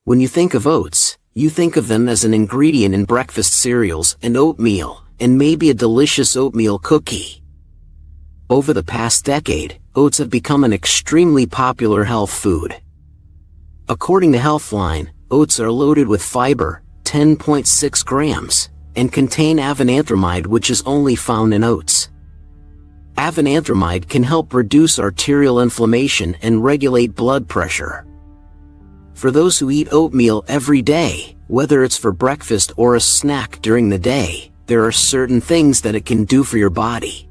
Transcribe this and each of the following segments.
When you think of oats, you think of them as an ingredient in breakfast cereals and oatmeal, and maybe a delicious oatmeal cookie. Over the past decade, oats have become an extremely popular health food. According to Healthline, oats are loaded with fiber, 10.6 grams, and contain avenanthromide, which is only found in oats. Avenanthromide can help reduce arterial inflammation and regulate blood pressure. For those who eat oatmeal every day, whether it's for breakfast or a snack during the day, there are certain things that it can do for your body.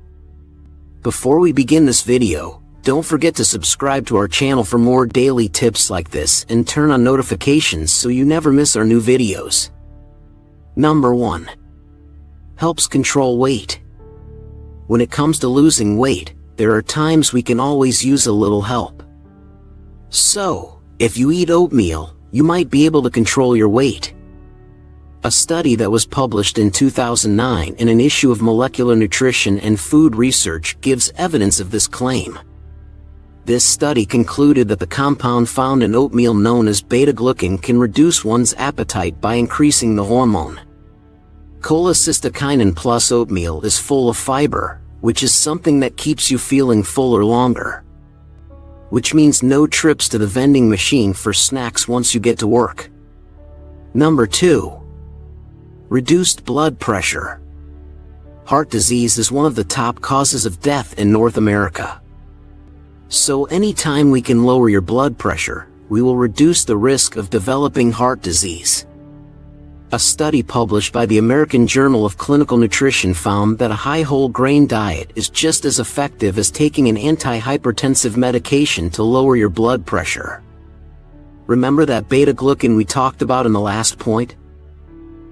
Before we begin this video, don't forget to subscribe to our channel for more daily tips like this and turn on notifications so you never miss our new videos. Number 1. Helps control weight. When it comes to losing weight, there are times we can always use a little help. So, if you eat oatmeal, you might be able to control your weight. A study that was published in 2009 in an issue of Molecular Nutrition and Food Research gives evidence of this claim. This study concluded that the compound found in oatmeal known as beta-glucan can reduce one's appetite by increasing the hormone. Cholecystokinin plus oatmeal is full of fiber, which is something that keeps you feeling fuller longer. Which means no trips to the vending machine for snacks once you get to work. Number 2. Reduced blood pressure. Heart disease is one of the top causes of death in North America. So anytime we can lower your blood pressure, we will reduce the risk of developing heart disease. A study published by the American Journal of Clinical Nutrition found that a high whole grain diet is just as effective as taking an antihypertensive medication to lower your blood pressure. Remember that beta-glucan we talked about in the last point?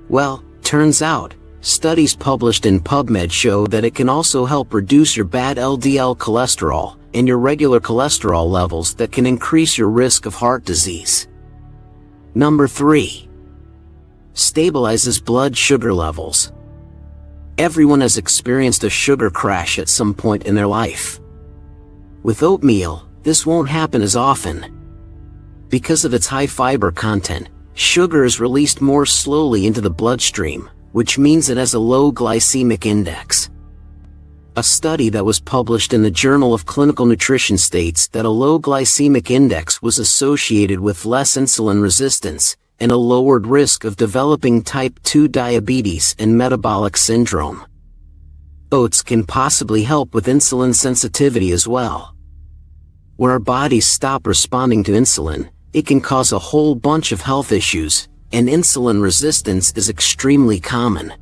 Well, turns out, studies published in PubMed show that it can also help reduce your bad LDL cholesterol and your regular cholesterol levels that can increase your risk of heart disease. Number 3. Stabilizes blood sugar levels. Everyone has experienced a sugar crash at some point in their life. With oatmeal, this won't happen as often. Because of its high fiber content, sugar is released more slowly into the bloodstream, which means it has a low glycemic index. A study that was published in the Journal of Clinical Nutrition states that a low glycemic index was associated with less insulin resistance and a lowered risk of developing type 2 diabetes and metabolic syndrome. Oats can possibly help with insulin sensitivity as well. When our bodies stop responding to insulin, it can cause a whole bunch of health issues, and insulin resistance is extremely common.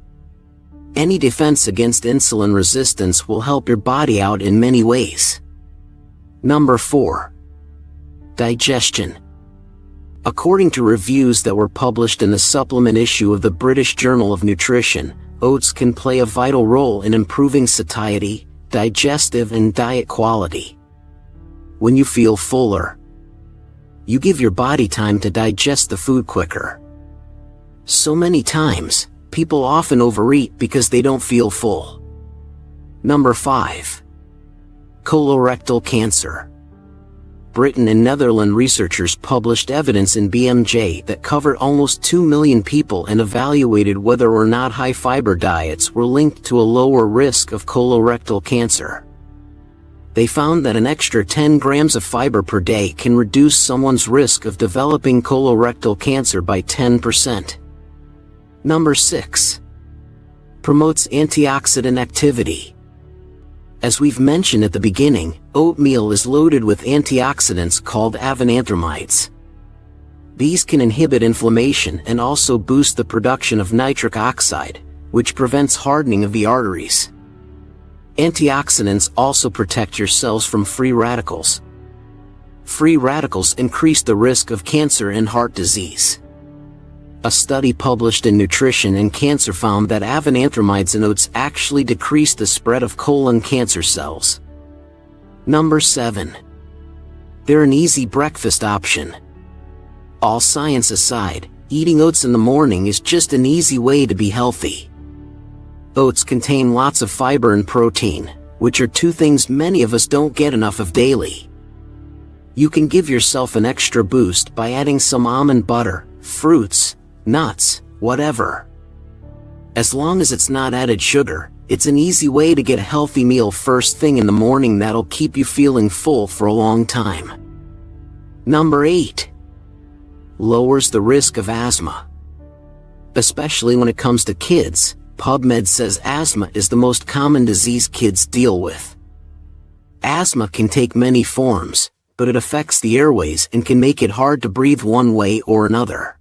Any defense against insulin resistance will help your body out in many ways. Number 4. Digestion. According to reviews that were published in the supplement issue of the British Journal of Nutrition, oats can play a vital role in improving satiety, digestive and diet quality. When you feel fuller, you give your body time to digest the food quicker. So many times, people often overeat because they don't feel full. Number 5. Colorectal cancer. Britain and Netherlands researchers published evidence in BMJ that covered almost 2 million people and evaluated whether or not high-fiber diets were linked to a lower risk of colorectal cancer. They found that an extra 10 grams of fiber per day can reduce someone's risk of developing colorectal cancer by 10%. Number 6. Promotes antioxidant activity. As we've mentioned at the beginning, oatmeal is loaded with antioxidants called avenanthromides. These can inhibit inflammation and also boost the production of nitric oxide, which prevents hardening of the arteries. Antioxidants also protect your cells from free radicals. Free radicals increase the risk of cancer and heart disease. A study published in Nutrition and Cancer found that avenanthromides in oats actually decrease the spread of colon cancer cells. Number 7. They're an easy breakfast option. All science aside, eating oats in the morning is just an easy way to be healthy. Oats contain lots of fiber and protein, which are two things many of us don't get enough of daily. You can give yourself an extra boost by adding some almond butter, fruits, nuts, whatever. As long as it's not added sugar, it's an easy way to get a healthy meal first thing in the morning that'll keep you feeling full for a long time. Number 8. Lowers the risk of asthma. Especially when it comes to kids, PubMed says asthma is the most common disease kids deal with. Asthma can take many forms, but it affects the airways and can make it hard to breathe one way or another.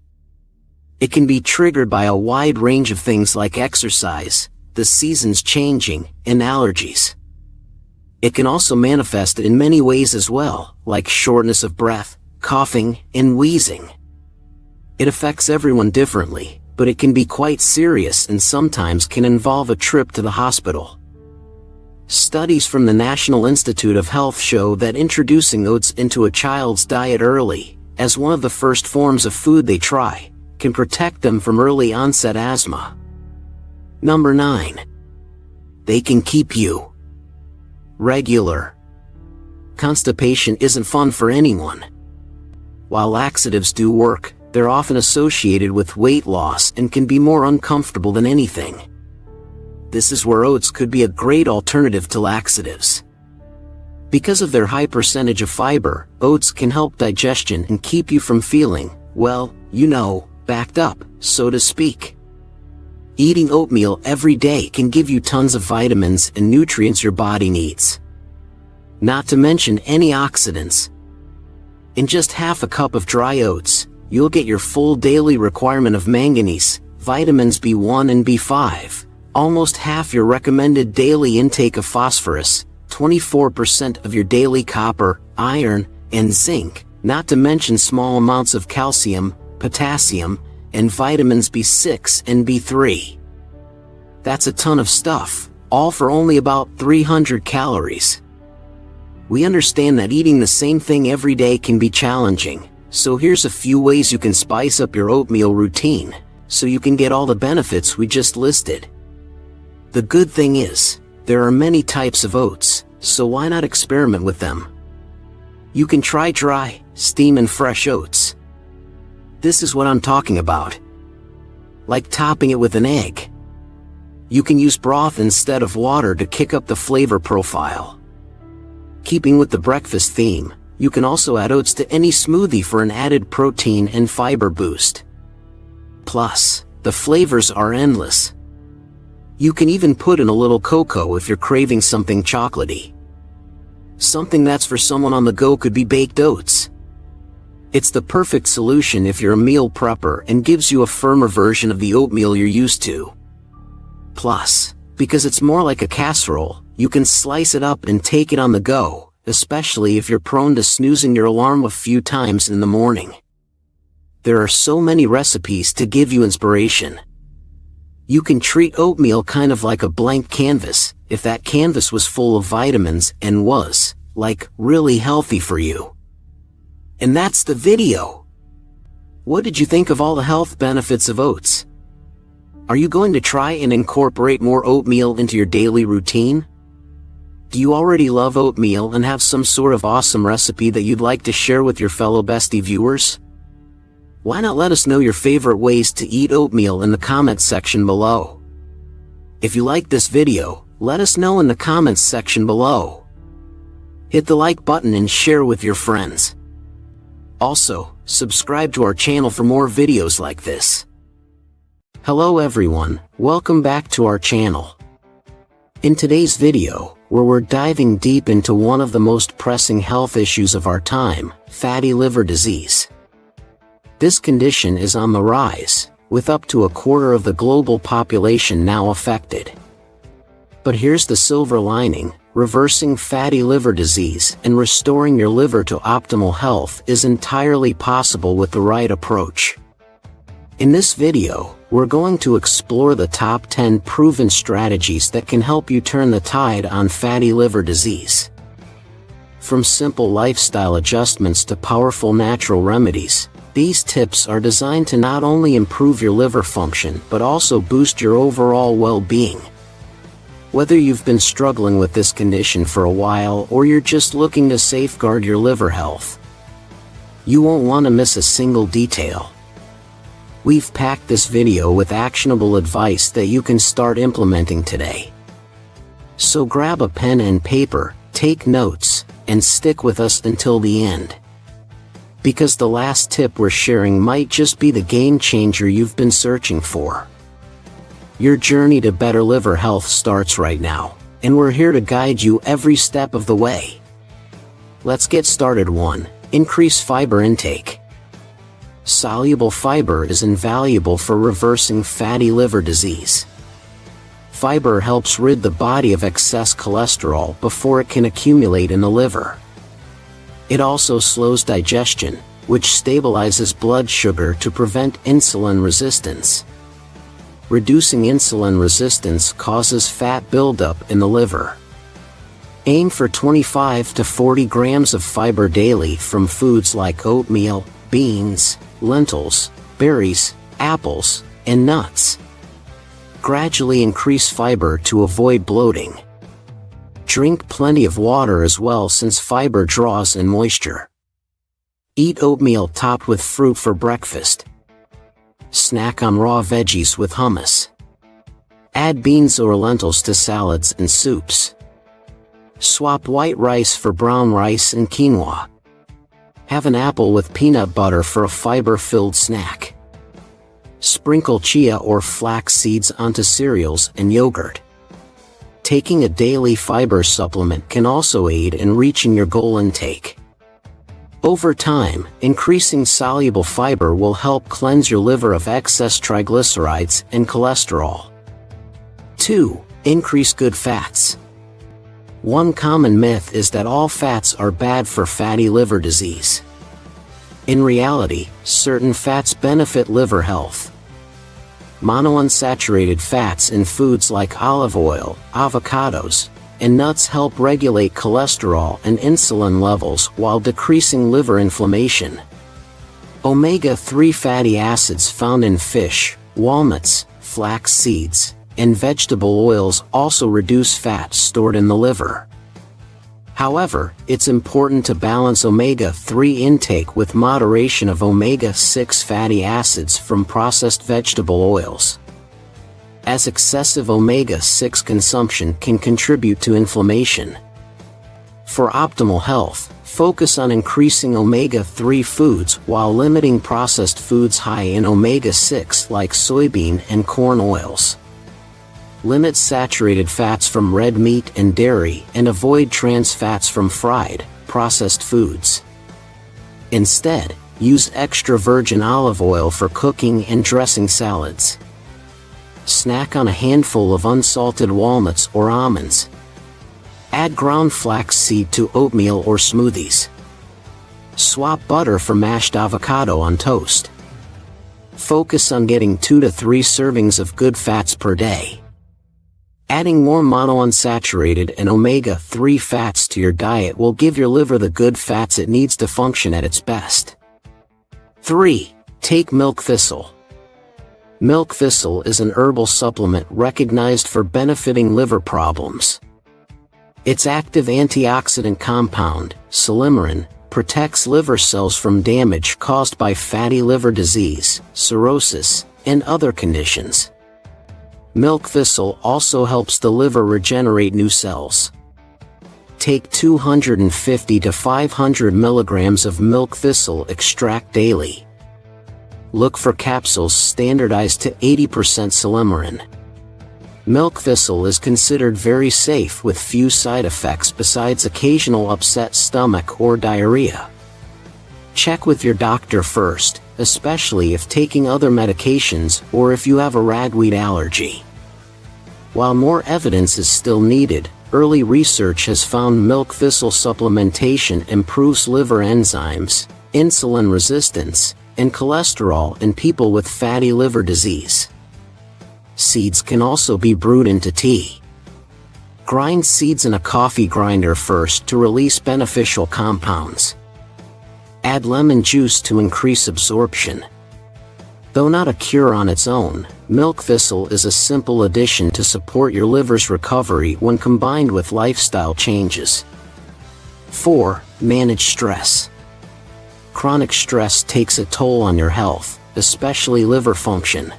It can be triggered by a wide range of things like exercise, the seasons changing, and allergies. It can also manifest in many ways as well, like shortness of breath, coughing, and wheezing. It affects everyone differently, but it can be quite serious and sometimes can involve a trip to the hospital. Studies from the National Institute of Health show that introducing oats into a child's diet early, as one of the first forms of food they try, can protect them from early onset asthma. Number 9. They can keep you regular. Constipation isn't fun for anyone. While laxatives do work, they're often associated with weight loss and can be more uncomfortable than anything. This is where oats could be a great alternative to laxatives. Because of their high percentage of fiber, oats can help digestion and keep you from feeling, well, backed up, so to speak. Eating oatmeal every day can give you tons of vitamins and nutrients your body needs. Not to mention antioxidants. In just half a cup of dry oats, you'll get your full daily requirement of manganese, vitamins B1 and B5, almost half your recommended daily intake of phosphorus, 24% of your daily copper, iron, and zinc, not to mention small amounts of calcium, potassium, and vitamins B6 and B3. That's a ton of stuff, all for only about 300 calories. We understand that eating the same thing every day can be challenging, so here's a few ways you can spice up your oatmeal routine, so you can get all the benefits we just listed. The good thing is, there are many types of oats, so why not experiment with them? You can try dry, steam and fresh oats. This is what I'm talking about. Like topping it with an egg. You can use broth instead of water to kick up the flavor profile. Keeping with the breakfast theme, you can also add oats to any smoothie for an added protein and fiber boost. Plus, the flavors are endless. You can even put in a little cocoa if you're craving something chocolatey. Something that's for someone on the go could be baked oats. It's the perfect solution if you're a meal prepper and gives you a firmer version of the oatmeal you're used to. Plus, because it's more like a casserole, you can slice it up and take it on the go, especially if you're prone to snoozing your alarm a few times in the morning. There are so many recipes to give you inspiration. You can treat oatmeal kind of like a blank canvas, if that canvas was full of vitamins and was, really healthy for you. And that's the video. What did you think of all the health benefits of oats? Are you going to try and incorporate more oatmeal into your daily routine? Do you already love oatmeal and have some sort of awesome recipe that you'd like to share with your fellow bestie viewers? Why not let us know your favorite ways to eat oatmeal in the comments section below? If you like this video, let us know in the comments section below. Hit the like button and share with your friends. Also, subscribe to our channel for more videos like this. Hello everyone, welcome back to our channel. In today's video, where we're diving deep into one of the most pressing health issues of our time, fatty liver disease. This condition is on the rise, with up to a quarter of the global population now affected. But here's the silver lining: reversing fatty liver disease and restoring your liver to optimal health is entirely possible with the right approach. In this video, we're going to explore the top 10 proven strategies that can help you turn the tide on fatty liver disease. From simple lifestyle adjustments to powerful natural remedies, these tips are designed to not only improve your liver function but also boost your overall well-being. Whether you've been struggling with this condition for a while or you're just looking to safeguard your liver health, you won't want to miss a single detail. We've packed this video with actionable advice that you can start implementing today. So grab a pen and paper, take notes, and stick with us until the end. Because the last tip we're sharing might just be the game changer you've been searching for. Your journey to better liver health starts right now, and we're here to guide you every step of the way. Let's get started. 1. Increase fiber intake. Soluble fiber is invaluable for reversing fatty liver disease. Fiber helps rid the body of excess cholesterol before it can accumulate in the liver. It also slows digestion, which stabilizes blood sugar to prevent insulin resistance. Reducing insulin resistance causes fat buildup in the liver. Aim for 25 to 40 grams of fiber daily from foods like oatmeal, beans, lentils, berries, apples, and nuts. Gradually increase fiber to avoid bloating. Drink plenty of water as well, since fiber draws in moisture. Eat oatmeal topped with fruit for breakfast. Snack on raw veggies with hummus. Add beans or lentils to salads and soups. Swap white rice for brown rice and quinoa. Have an apple with peanut butter for a fiber-filled snack. Sprinkle chia or flax seeds onto cereals and yogurt. Taking a daily fiber supplement can also aid in reaching your goal intake. Over time, increasing soluble fiber will help cleanse your liver of excess triglycerides and cholesterol. 2. Increase good fats. One common myth is that all fats are bad for fatty liver disease. In reality, certain fats benefit liver health. Monounsaturated fats in foods like olive oil, avocados, and nuts help regulate cholesterol and insulin levels while decreasing liver inflammation. Omega-3 fatty acids found in fish, walnuts, flax seeds, and vegetable oils also reduce fat stored in the liver. However, it's important to balance omega-3 intake with moderation of omega-6 fatty acids from processed vegetable oils, as excessive omega-6 consumption can contribute to inflammation. For optimal health, focus on increasing omega-3 foods while limiting processed foods high in omega-6 like soybean and corn oils. Limit saturated fats from red meat and dairy, and avoid trans fats from fried, processed foods. Instead, use extra virgin olive oil for cooking and dressing salads. Snack on a handful of unsalted walnuts or almonds. Add ground flaxseed to oatmeal or smoothies. Swap butter for mashed avocado on toast. Focus on getting 2 to 3 servings of good fats per day. Adding more monounsaturated and omega-3 fats to your diet will give your liver the good fats it needs to function at its best. 3. Take milk thistle. Milk thistle is an herbal supplement recognized for benefiting liver problems. Its active antioxidant compound, CELERY, protects liver cells from damage caused by fatty liver disease, cirrhosis, and other conditions. Milk thistle also helps the liver regenerate new cells. Take 250 to 500 milligrams of milk thistle extract daily. Look for capsules standardized to 80% CELERY. Milk thistle is considered very safe with few side effects besides occasional upset stomach or diarrhea. Check with your doctor first, especially if taking other medications or if you have a ragweed allergy. While more evidence is still needed, early research has found milk thistle supplementation improves liver enzymes, insulin resistance, and cholesterol in people with fatty liver disease. Seeds can also be brewed into tea. Grind seeds in a coffee grinder first to release beneficial compounds. Add lemon juice to increase absorption. Though not a cure on its own, milk thistle is a simple addition to support your liver's recovery when combined with lifestyle changes. 4. Manage stress. Chronic stress takes a toll on your health, especially liver function.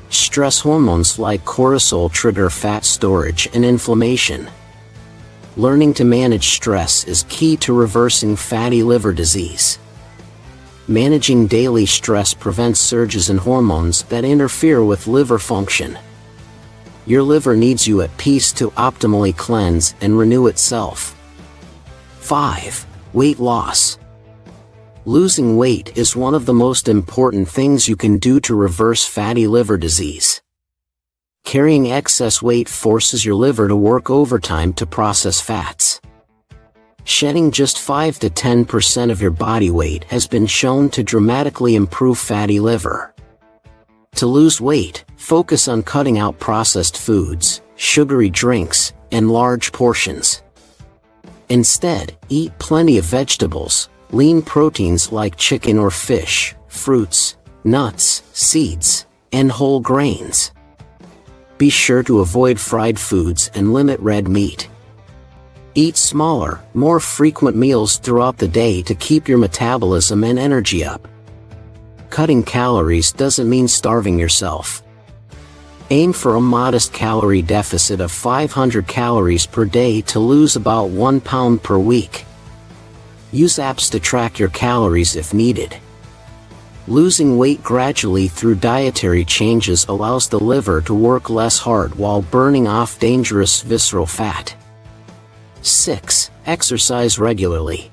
Stress hormones like cortisol trigger fat storage and inflammation. Learning to manage stress is key to reversing fatty liver disease. Managing daily stress prevents surges in hormones that interfere with liver function. Your liver needs you at peace to optimally cleanse and renew itself. 5. Weight loss. Losing weight is one of the most important things you can do to reverse fatty liver disease. Carrying excess weight forces your liver to work overtime to process fats. Shedding just 5 to 10% of your body weight has been shown to dramatically improve fatty liver. To lose weight, focus on cutting out processed foods, sugary drinks, and large portions. Instead, eat plenty of vegetables, lean proteins like chicken or fish, fruits, nuts, seeds, and whole grains. Be sure to avoid fried foods and limit red meat. Eat smaller, more frequent meals throughout the day to keep your metabolism and energy up. Cutting calories doesn't mean starving yourself. Aim for a modest calorie deficit of 500 calories per day to lose about 1 pound per week. Use apps to track your calories if needed. Losing weight gradually through dietary changes allows the liver to work less hard while burning off dangerous visceral fat. 6. Exercise regularly.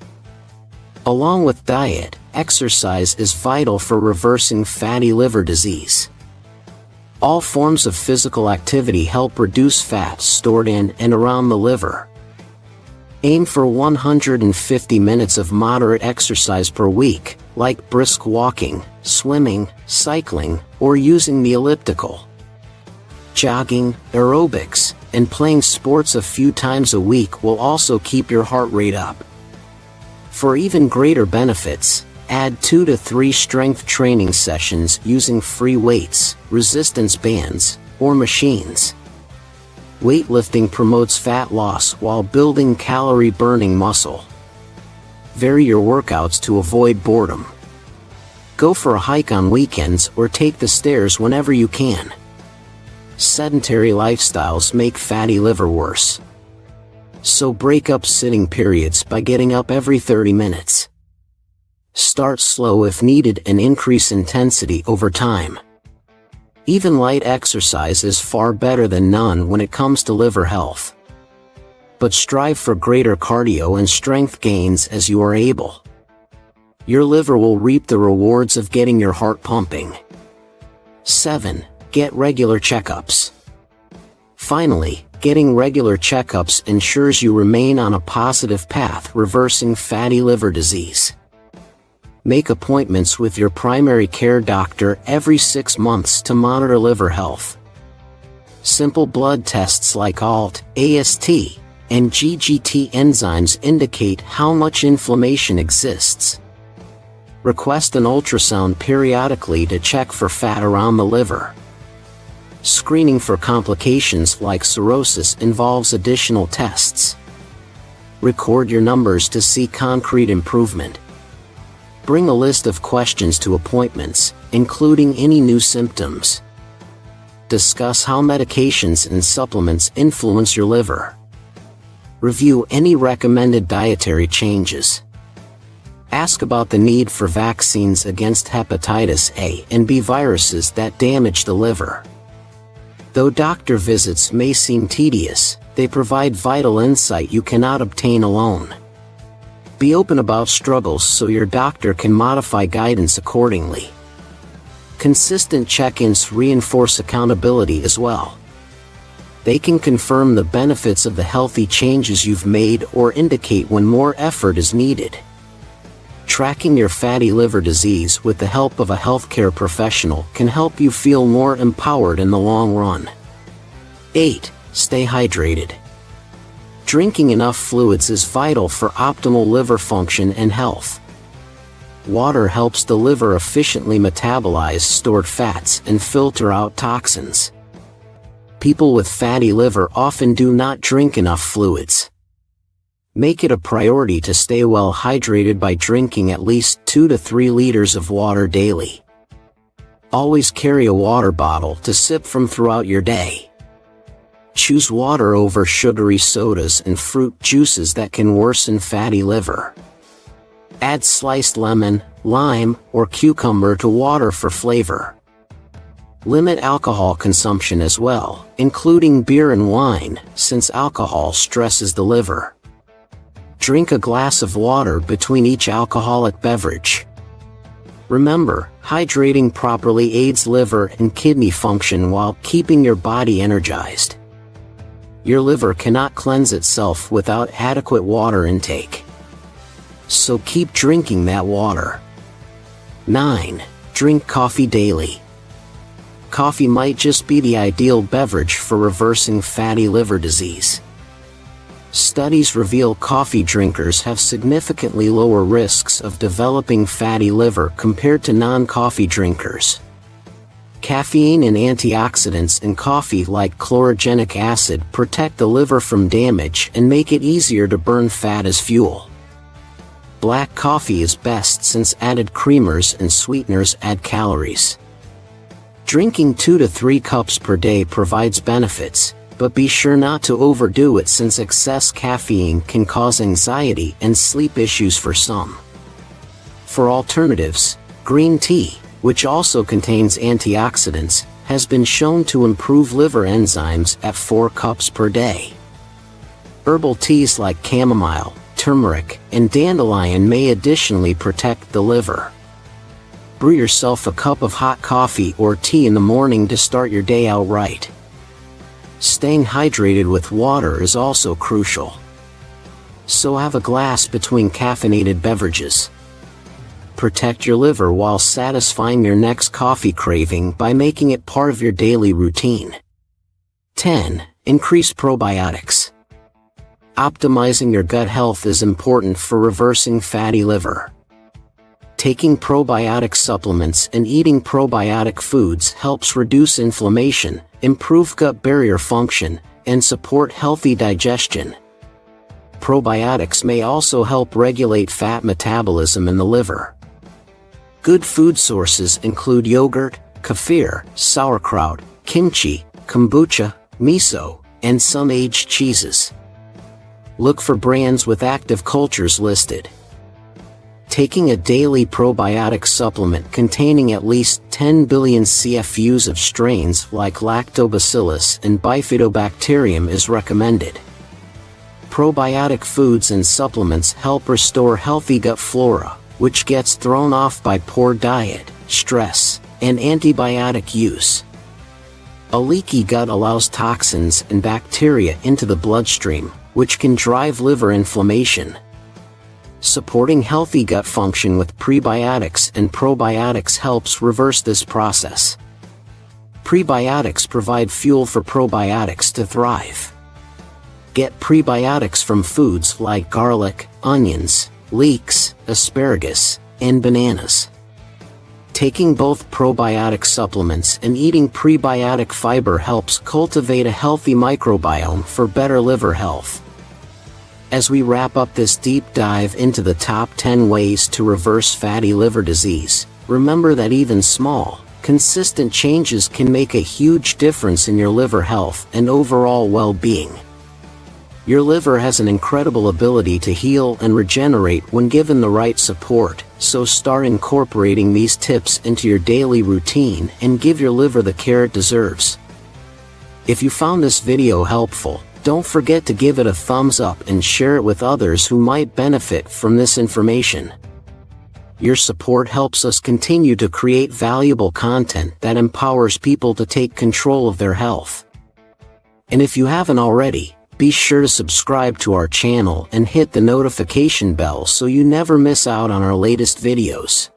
Along with diet, exercise is vital for reversing fatty liver disease. All forms of physical activity help reduce fat stored in and around the liver. Aim for 150 minutes of moderate exercise per week, like brisk walking, swimming, cycling, or using the elliptical. Jogging, aerobics, and playing sports a few times a week will also keep your heart rate up. For even greater benefits, add 2 to 3 strength training sessions using free weights, resistance bands, or machines. Weightlifting promotes fat loss while building calorie-burning muscle. Vary your workouts to avoid boredom. Go for a hike on weekends or take the stairs whenever you can. Sedentary lifestyles make fatty liver worse. So break up sitting periods by getting up every 30 minutes. Start slow if needed and increase intensity over time. Even light exercise is far better than none when it comes to liver health. But strive for greater cardio and strength gains as you are able. Your liver will reap the rewards of getting your heart pumping. 7. Get regular checkups. Finally, getting regular checkups ensures you remain on a positive path reversing fatty liver disease. Make appointments with your primary care doctor every 6 months to monitor liver health. Simple blood tests like ALT, AST, and GGT enzymes indicate how much inflammation exists. Request an ultrasound periodically to check for fat around the liver. Screening for complications like cirrhosis involves additional tests. Record your numbers to see concrete improvement. Bring a list of questions to appointments, including any new symptoms. Discuss how medications and supplements influence your liver. Review any recommended dietary changes. Ask about the need for vaccines against hepatitis A and B viruses that damage the liver. Though doctor visits may seem tedious, they provide vital insight you cannot obtain alone. Be open about struggles so your doctor can modify guidance accordingly. Consistent check-ins reinforce accountability as well. They can confirm the benefits of the healthy changes you've made or indicate when more effort is needed. Tracking your fatty liver disease with the help of a healthcare professional can help you feel more empowered in the long run. 8. Stay hydrated. Drinking enough fluids is vital for optimal liver function and health. Water helps the liver efficiently metabolize stored fats and filter out toxins. People with fatty liver often do not drink enough fluids. Make it a priority to stay well hydrated by drinking at least 2 to 3 liters of water daily. Always carry a water bottle to sip from throughout your day. Choose water over sugary sodas and fruit juices that can worsen fatty liver. Add sliced lemon, lime, or cucumber to water for flavor. Limit alcohol consumption as well, including beer and wine, since alcohol stresses the liver. Drink a glass of water between each alcoholic beverage. Remember, hydrating properly aids liver and kidney function while keeping your body energized. Your liver cannot cleanse itself without adequate water intake. So keep drinking that water. 9. Drink coffee daily. Coffee might just be the ideal beverage for reversing fatty liver disease. Studies reveal coffee drinkers have significantly lower risks of developing fatty liver compared to non-coffee drinkers. Caffeine and antioxidants in coffee like chlorogenic acid protect the liver from damage and make it easier to burn fat as fuel. Black coffee is best since added creamers and sweeteners add calories. Drinking 2 to 3 cups per day provides benefits, but be sure not to overdo it since excess caffeine can cause anxiety and sleep issues for some. For alternatives, green tea, which also contains antioxidants, has been shown to improve liver enzymes at 4 cups per day. Herbal teas like chamomile, turmeric, and dandelion may additionally protect the liver. Brew yourself a cup of hot coffee or tea in the morning to start your day out right. Staying hydrated with water is also crucial. So have a glass between caffeinated beverages. Protect your liver while satisfying your next coffee craving by making it part of your daily routine. 10. Increase probiotics. Optimizing your gut health is important for reversing fatty liver. Taking probiotic supplements and eating probiotic foods helps reduce inflammation, improve gut barrier function, and support healthy digestion. Probiotics may also help regulate fat metabolism in the liver. Good food sources include yogurt, kefir, sauerkraut, kimchi, kombucha, miso, and some aged cheeses. Look for brands with active cultures listed. Taking a daily probiotic supplement containing at least 10 billion CFUs of strains like Lactobacillus and Bifidobacterium is recommended. Probiotic foods and supplements help restore healthy gut flora, which gets thrown off by poor diet, stress, and antibiotic use. A leaky gut allows toxins and bacteria into the bloodstream, which can drive liver inflammation. Supporting healthy gut function with prebiotics and probiotics helps reverse this process. Prebiotics provide fuel for probiotics to thrive. Get prebiotics from foods like garlic, onions, leeks, asparagus, and bananas. Taking both probiotic supplements and eating prebiotic fiber helps cultivate a healthy microbiome for better liver health. As we wrap up this deep dive into the top 10 ways to reverse fatty liver disease, remember that even small, consistent changes can make a huge difference in your liver health and overall well-being. Your liver has an incredible ability to heal and regenerate when given the right support, so start incorporating these tips into your daily routine and give your liver the care it deserves. If you found this video helpful, don't forget to give it a thumbs up and share it with others who might benefit from this information. Your support helps us continue to create valuable content that empowers people to take control of their health. And if you haven't already, be sure to subscribe to our channel and hit the notification bell so you never miss out on our latest videos.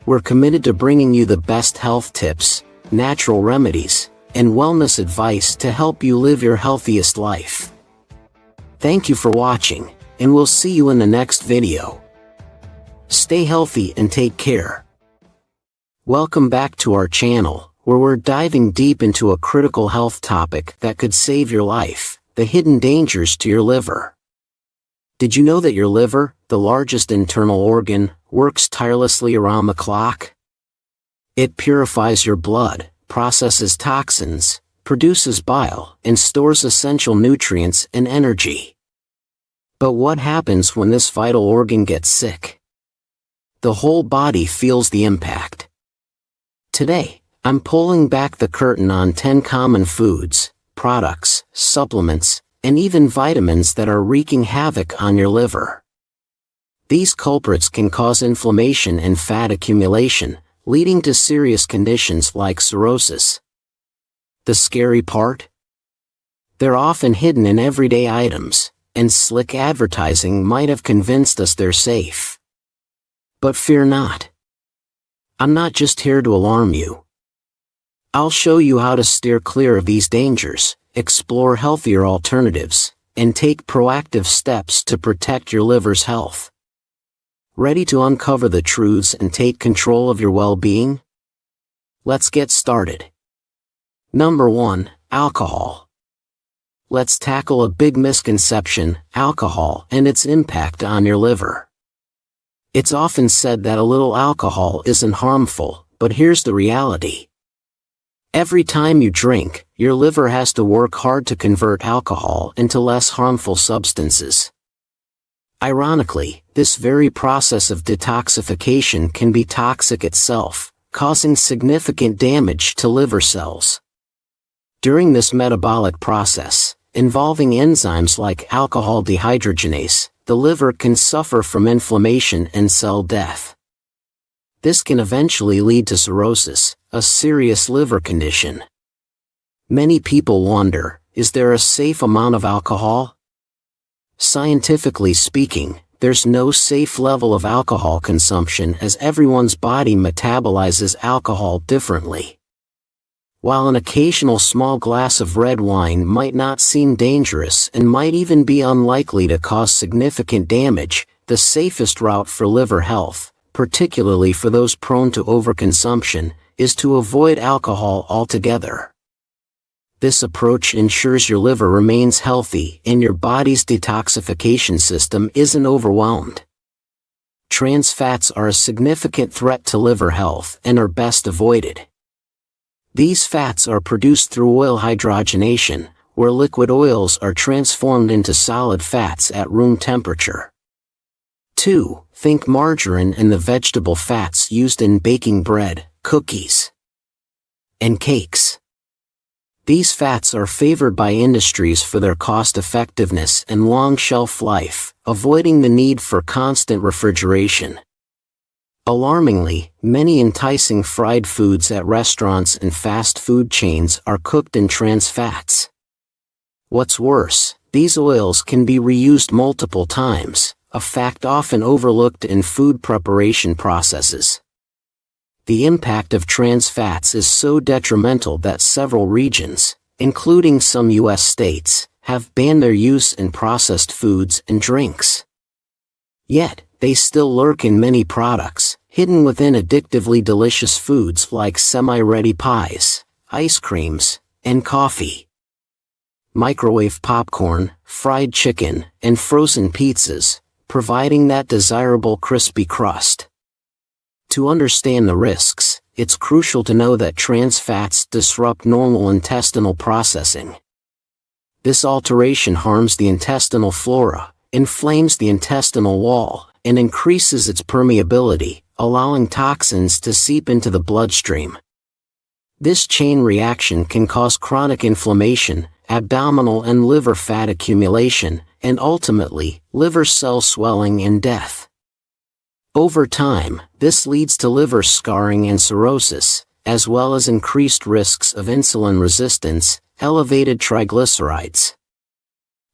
We're committed to bringing you the best health tips, natural remedies, and wellness advice to help you live your healthiest life. Thank you for watching, and we'll see you in the next video. Stay healthy and take care. Welcome back to our channel, where we're diving deep into a critical health topic that could save your life: the hidden dangers to your liver. Did you know that your liver, the largest internal organ, works tirelessly around the clock? It purifies your blood, processes toxins, produces bile, and stores essential nutrients and energy. But what happens when this vital organ gets sick? The whole body feels the impact. Today, I'm pulling back the curtain on 10 common foods, products, supplements, and even vitamins that are wreaking havoc on your liver. These culprits can cause inflammation and fat accumulation, leading to serious conditions like cirrhosis. The scary part? They're often hidden in everyday items, and slick advertising might have convinced us they're safe. But fear not. I'm not just here to alarm you. I'll show you how to steer clear of these dangers, explore healthier alternatives, and take proactive steps to protect your liver's health. Ready to uncover the truths and take control of your well-being? Let's get started. Number 1, alcohol. Let's tackle a big misconception, alcohol and its impact on your liver. It's often said that a little alcohol isn't harmful, but here's the reality. Every time you drink, your liver has to work hard to convert alcohol into less harmful substances. Ironically, this very process of detoxification can be toxic itself, causing significant damage to liver cells. During this metabolic process, involving enzymes like alcohol dehydrogenase, the liver can suffer from inflammation and cell death. This can eventually lead to cirrhosis, a serious liver condition. Many people wonder, is there a safe amount of alcohol? Scientifically speaking, there's no safe level of alcohol consumption as everyone's body metabolizes alcohol differently. While an occasional small glass of red wine might not seem dangerous and might even be unlikely to cause significant damage, the safest route for liver health, particularly for those prone to overconsumption, is to avoid alcohol altogether. This approach ensures your liver remains healthy and your body's detoxification system isn't overwhelmed. Trans fats are a significant threat to liver health and are best avoided. These fats are produced through oil hydrogenation, where liquid oils are transformed into solid fats at room temperature. 2. Think margarine and the vegetable fats used in baking bread, cookies, and cakes. These fats are favored by industries for their cost-effectiveness and long shelf life, avoiding the need for constant refrigeration. Alarmingly, many enticing fried foods at restaurants and fast food chains are cooked in trans fats. What's worse, these oils can be reused multiple times, a fact often overlooked in food preparation processes. The impact of trans fats is so detrimental that several regions, including some U.S. states, have banned their use in processed foods and drinks. Yet, they still lurk in many products, hidden within addictively delicious foods like semi-ready pies, ice creams, and coffee. Microwave popcorn, fried chicken, and frozen pizzas, providing that desirable crispy crust. To understand the risks, it's crucial to know that trans fats disrupt normal intestinal processing. This alteration harms the intestinal flora, inflames the intestinal wall, and increases its permeability, allowing toxins to seep into the bloodstream. This chain reaction can cause chronic inflammation, abdominal and liver fat accumulation, and ultimately, liver cell swelling and death. Over time, this leads to liver scarring and cirrhosis, as well as increased risks of insulin resistance, elevated triglycerides.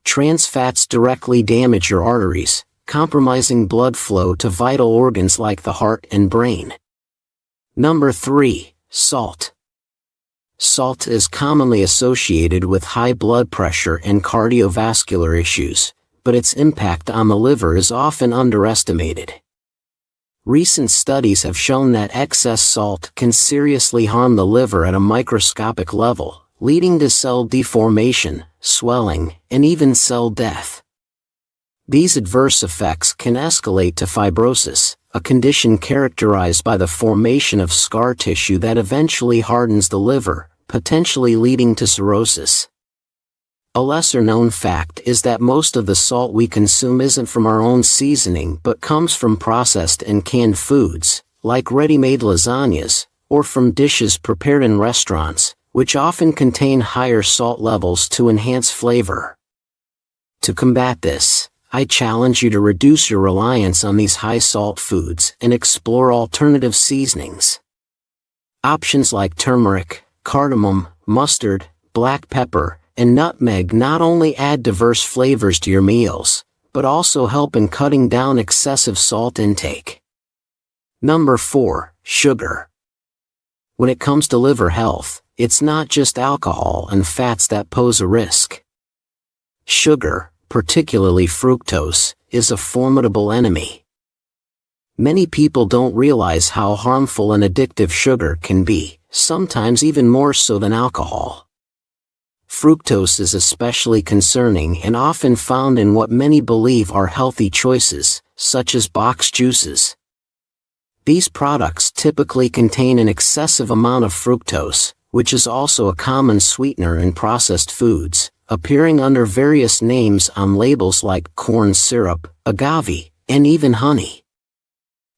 Trans fats directly damage your arteries, compromising blood flow to vital organs like the heart and brain. Number 3, salt. Salt is commonly associated with high blood pressure and cardiovascular issues, but its impact on the liver is often underestimated. Recent studies have shown that excess salt can seriously harm the liver at a microscopic level, leading to cell deformation, swelling, and even cell death. These adverse effects can escalate to fibrosis, a condition characterized by the formation of scar tissue that eventually hardens the liver, potentially leading to cirrhosis. A lesser-known fact is that most of the salt we consume isn't from our own seasoning but comes from processed and canned foods, like ready-made lasagnas, or from dishes prepared in restaurants, which often contain higher salt levels to enhance flavor. To combat this, I challenge you to reduce your reliance on these high-salt foods and explore alternative seasonings. Options like turmeric, cardamom, mustard, black pepper, and nutmeg not only add diverse flavors to your meals, but also help in cutting down excessive salt intake. Number 4. Sugar. When it comes to liver health, it's not just alcohol and fats that pose a risk. Sugar, particularly fructose, is a formidable enemy. Many people don't realize how harmful and addictive sugar can be, sometimes even more so than alcohol. Fructose is especially concerning and often found in what many believe are healthy choices, such as boxed juices. These products typically contain an excessive amount of fructose, which is also a common sweetener in processed foods, appearing under various names on labels like corn syrup, agave, and even honey.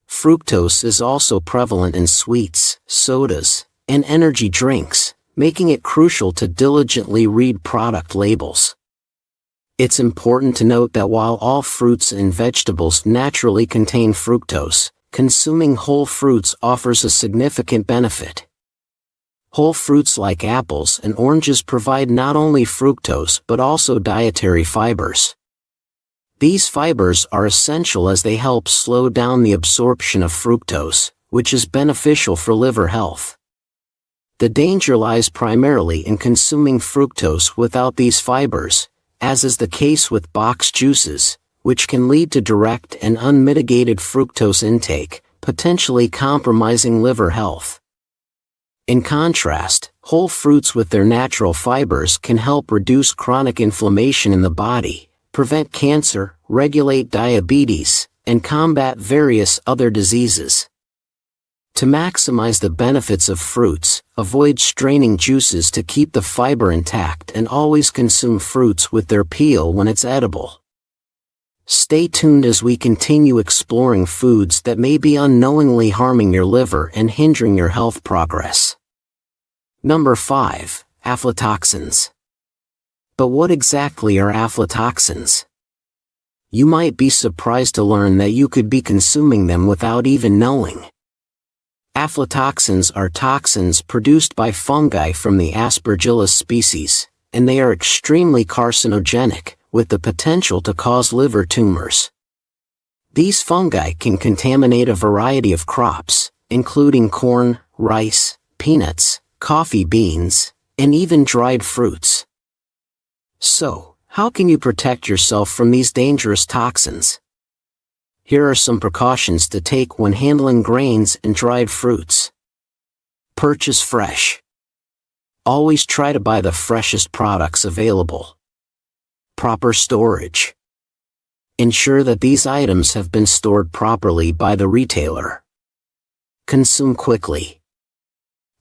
Fructose is also prevalent in sweets, sodas, and energy drinks, making it crucial to diligently read product labels. It's important to note that while all fruits and vegetables naturally contain fructose, consuming whole fruits offers a significant benefit. Whole fruits like apples and oranges provide not only fructose but also dietary fibers. These fibers are essential as they help slow down the absorption of fructose, which is beneficial for liver health. The danger lies primarily in consuming fructose without these fibers, as is the case with boxed juices, which can lead to direct and unmitigated fructose intake, potentially compromising liver health. In contrast, whole fruits with their natural fibers can help reduce chronic inflammation in the body, prevent cancer, regulate diabetes, and combat various other diseases. To maximize the benefits of fruits, avoid straining juices to keep the fiber intact and always consume fruits with their peel when it's edible. Stay tuned as we continue exploring foods that may be unknowingly harming your liver and hindering your health progress. Number 5. Aflatoxins. But what exactly are aflatoxins? You might be surprised to learn that you could be consuming them without even knowing. Aflatoxins are toxins produced by fungi from the Aspergillus species, and they are extremely carcinogenic, with the potential to cause liver tumors. These fungi can contaminate a variety of crops, including corn, rice, peanuts, coffee beans, and even dried fruits. So, how can you protect yourself from these dangerous toxins? Here are some precautions to take when handling grains and dried fruits. Purchase fresh. Always try to buy the freshest products available. Proper storage. Ensure that these items have been stored properly by the retailer. Consume quickly.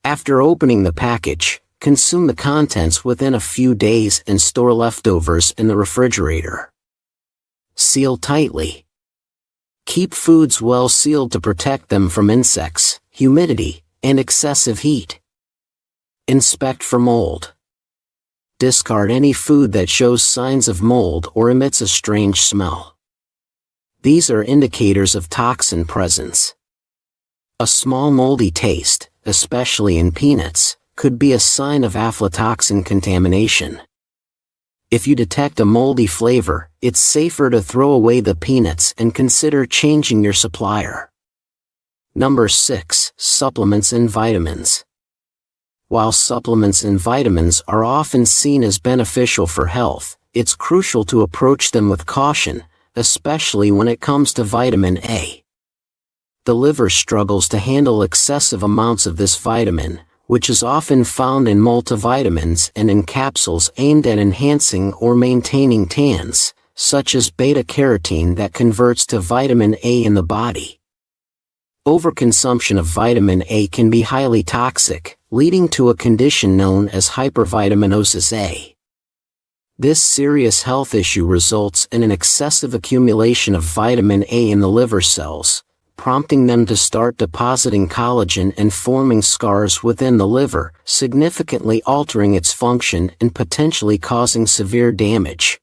After opening the package, consume the contents within a few days and store leftovers in the refrigerator. Seal tightly. Keep foods well sealed to protect them from insects, humidity, and excessive heat. Inspect for mold. Discard any food that shows signs of mold or emits a strange smell. These are indicators of toxin presence. A small moldy taste, especially in peanuts, could be a sign of aflatoxin contamination. If you detect a moldy flavor, it's safer to throw away the peanuts and consider changing your supplier. Number 6. Supplements and vitamins. While supplements and vitamins are often seen as beneficial for health, it's crucial to approach them with caution, especially when it comes to vitamin A. The liver struggles to handle excessive amounts of this vitamin, which is often found in multivitamins and in capsules aimed at enhancing or maintaining tans, such as beta-carotene that converts to vitamin A in the body. Overconsumption of vitamin A can be highly toxic, leading to a condition known as hypervitaminosis A. This serious health issue results in an excessive accumulation of vitamin A in the liver cells, prompting them to start depositing collagen and forming scars within the liver, significantly altering its function and potentially causing severe damage.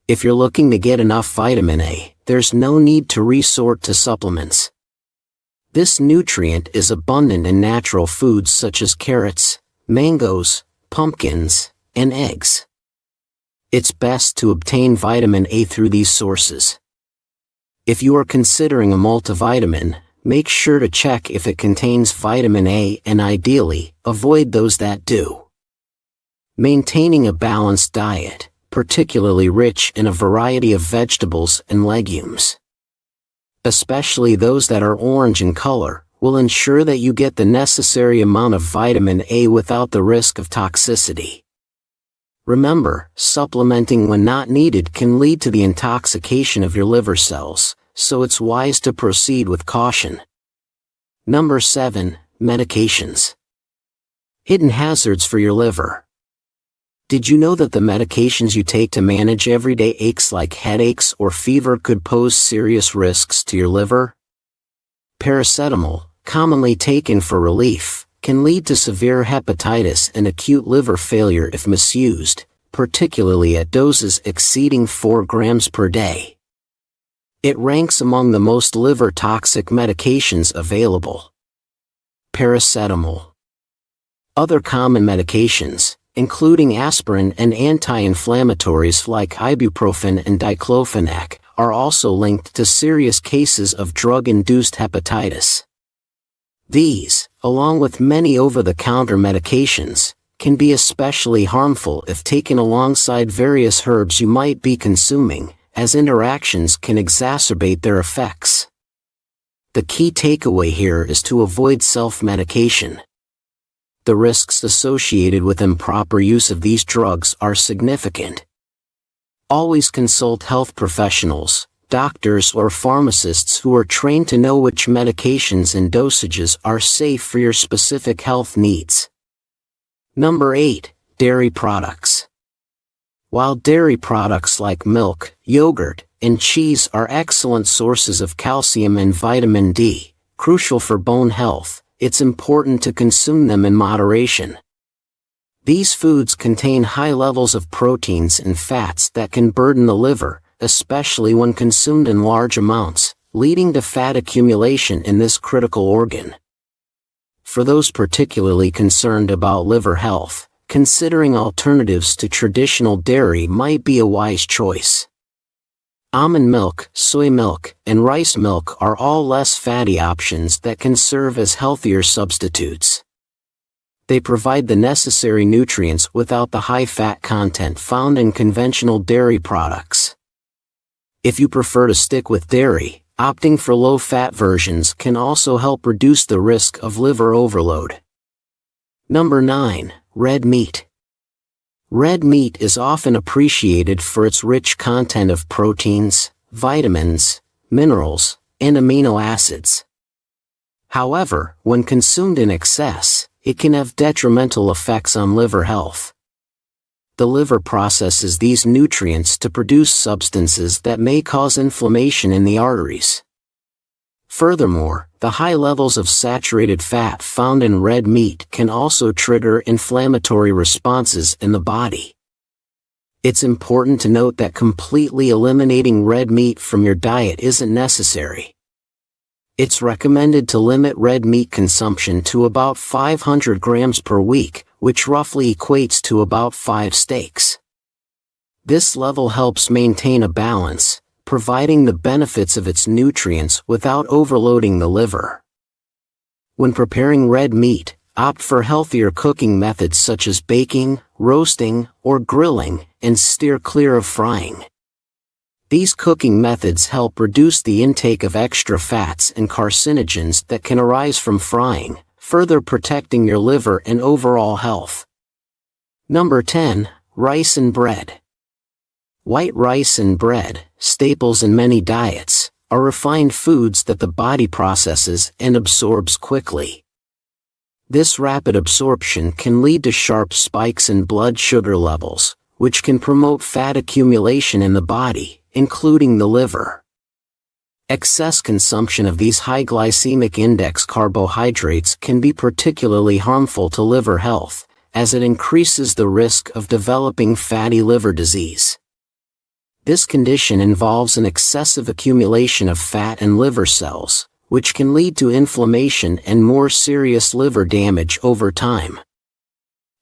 If you're looking to get enough vitamin A, there's no need to resort to supplements. This nutrient is abundant in natural foods such as carrots, mangoes, pumpkins, and eggs. It's best to obtain vitamin A through these sources. If you are considering a multivitamin, make sure to check if it contains vitamin A and ideally, avoid those that do. Maintaining a balanced diet, particularly rich in a variety of vegetables and legumes, especially those that are orange in color, will ensure that you get the necessary amount of vitamin A without the risk of toxicity. Remember, supplementing when not needed can lead to the intoxication of your liver cells, so it's wise to proceed with caution. Number 7. Medications. Hidden hazards for your liver. Did you know that the medications you take to manage everyday aches like headaches or fever could pose serious risks to your liver? Paracetamol, commonly taken for relief, can lead to severe hepatitis and acute liver failure if misused, particularly at doses exceeding 4 grams per day. It ranks among the most liver-toxic medications available. Paracetamol. Other common medications, including aspirin and anti-inflammatories like ibuprofen and diclofenac, are also linked to serious cases of drug-induced hepatitis. These, along with many over-the-counter medications, can be especially harmful if taken alongside various herbs you might be consuming, as interactions can exacerbate their effects. The key takeaway here is to avoid self-medication. The risks associated with improper use of these drugs are significant. Always consult health professionals, doctors or pharmacists who are trained to know which medications and dosages are safe for your specific health needs. Number 8. Dairy products. While dairy products like milk, yogurt, and cheese are excellent sources of calcium and vitamin D, crucial for bone health, it's important to consume them in moderation. These foods contain high levels of proteins and fats that can burden the liver, especially when consumed in large amounts, leading to fat accumulation in this critical organ. For those particularly concerned about liver health, considering alternatives to traditional dairy might be a wise choice. Almond milk, soy milk, and rice milk are all less fatty options that can serve as healthier substitutes. They provide the necessary nutrients without the high fat content found in conventional dairy products. If you prefer to stick with dairy, opting for low-fat versions can also help reduce the risk of liver overload. Number 9. Red meat. Red meat is often appreciated for its rich content of proteins, vitamins, minerals, and amino acids. However, when consumed in excess, it can have detrimental effects on liver health. The liver processes these nutrients to produce substances that may cause inflammation in the arteries. Furthermore, the high levels of saturated fat found in red meat can also trigger inflammatory responses in the body. It's important to note that completely eliminating red meat from your diet isn't necessary. It's recommended to limit red meat consumption to about 500 grams per week, which roughly equates to about 5 steaks. This level helps maintain a balance, providing the benefits of its nutrients without overloading the liver. When preparing red meat, opt for healthier cooking methods such as baking, roasting, or grilling, and steer clear of frying. These cooking methods help reduce the intake of extra fats and carcinogens that can arise from frying, further protecting your liver and overall health. Number 10. Rice and bread. White rice and bread, staples in many diets, are refined foods that the body processes and absorbs quickly. This rapid absorption can lead to sharp spikes in blood sugar levels, which can promote fat accumulation in the body, including the liver. Excess consumption of these high glycemic index carbohydrates can be particularly harmful to liver health, as it increases the risk of developing fatty liver disease. This condition involves an excessive accumulation of fat and liver cells, which can lead to inflammation and more serious liver damage over time.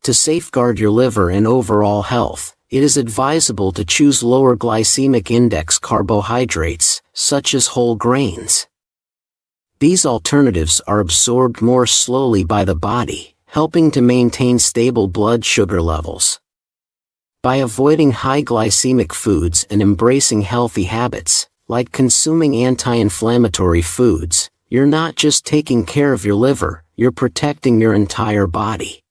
To safeguard your liver and overall health, it is advisable to choose lower glycemic index carbohydrates, such as whole grains. These alternatives are absorbed more slowly by the body, helping to maintain stable blood sugar levels. By avoiding high glycemic foods and embracing healthy habits, like consuming anti-inflammatory foods, you're not just taking care of your liver, you're protecting your entire body.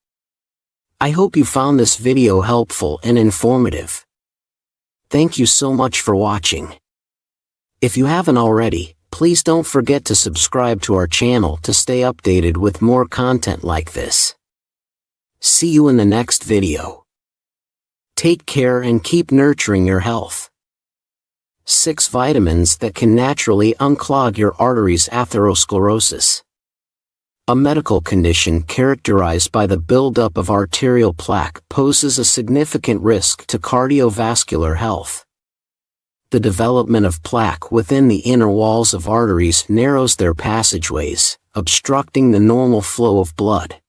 I hope you found this video helpful and informative. Thank you so much for watching. If you haven't already, please don't forget to subscribe to our channel to stay updated with more content like this. See you in the next video. Take care and keep nurturing your health. 6 vitamins that can naturally unclog your arteries. Atherosclerosis, a medical condition characterized by the buildup of arterial plaque, poses a significant risk to cardiovascular health. The development of plaque within the inner walls of arteries narrows their passageways, obstructing the normal flow of blood.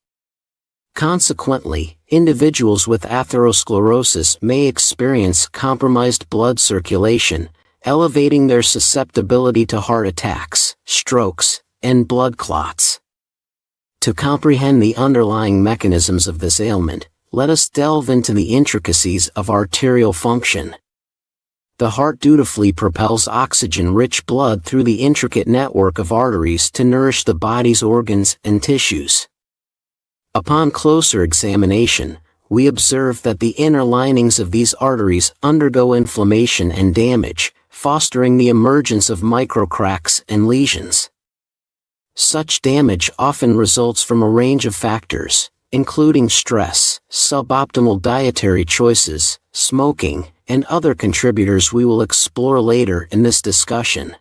Consequently, individuals with atherosclerosis may experience compromised blood circulation, elevating their susceptibility to heart attacks, strokes, and blood clots. To comprehend the underlying mechanisms of this ailment, let us delve into the intricacies of arterial function. The heart dutifully propels oxygen-rich blood through the intricate network of arteries to nourish the body's organs and tissues. Upon closer examination, we observe that the inner linings of these arteries undergo inflammation and damage, fostering the emergence of microcracks and lesions. Such damage often results from a range of factors, including stress, suboptimal dietary choices, smoking, and other contributors we will explore later in this discussion.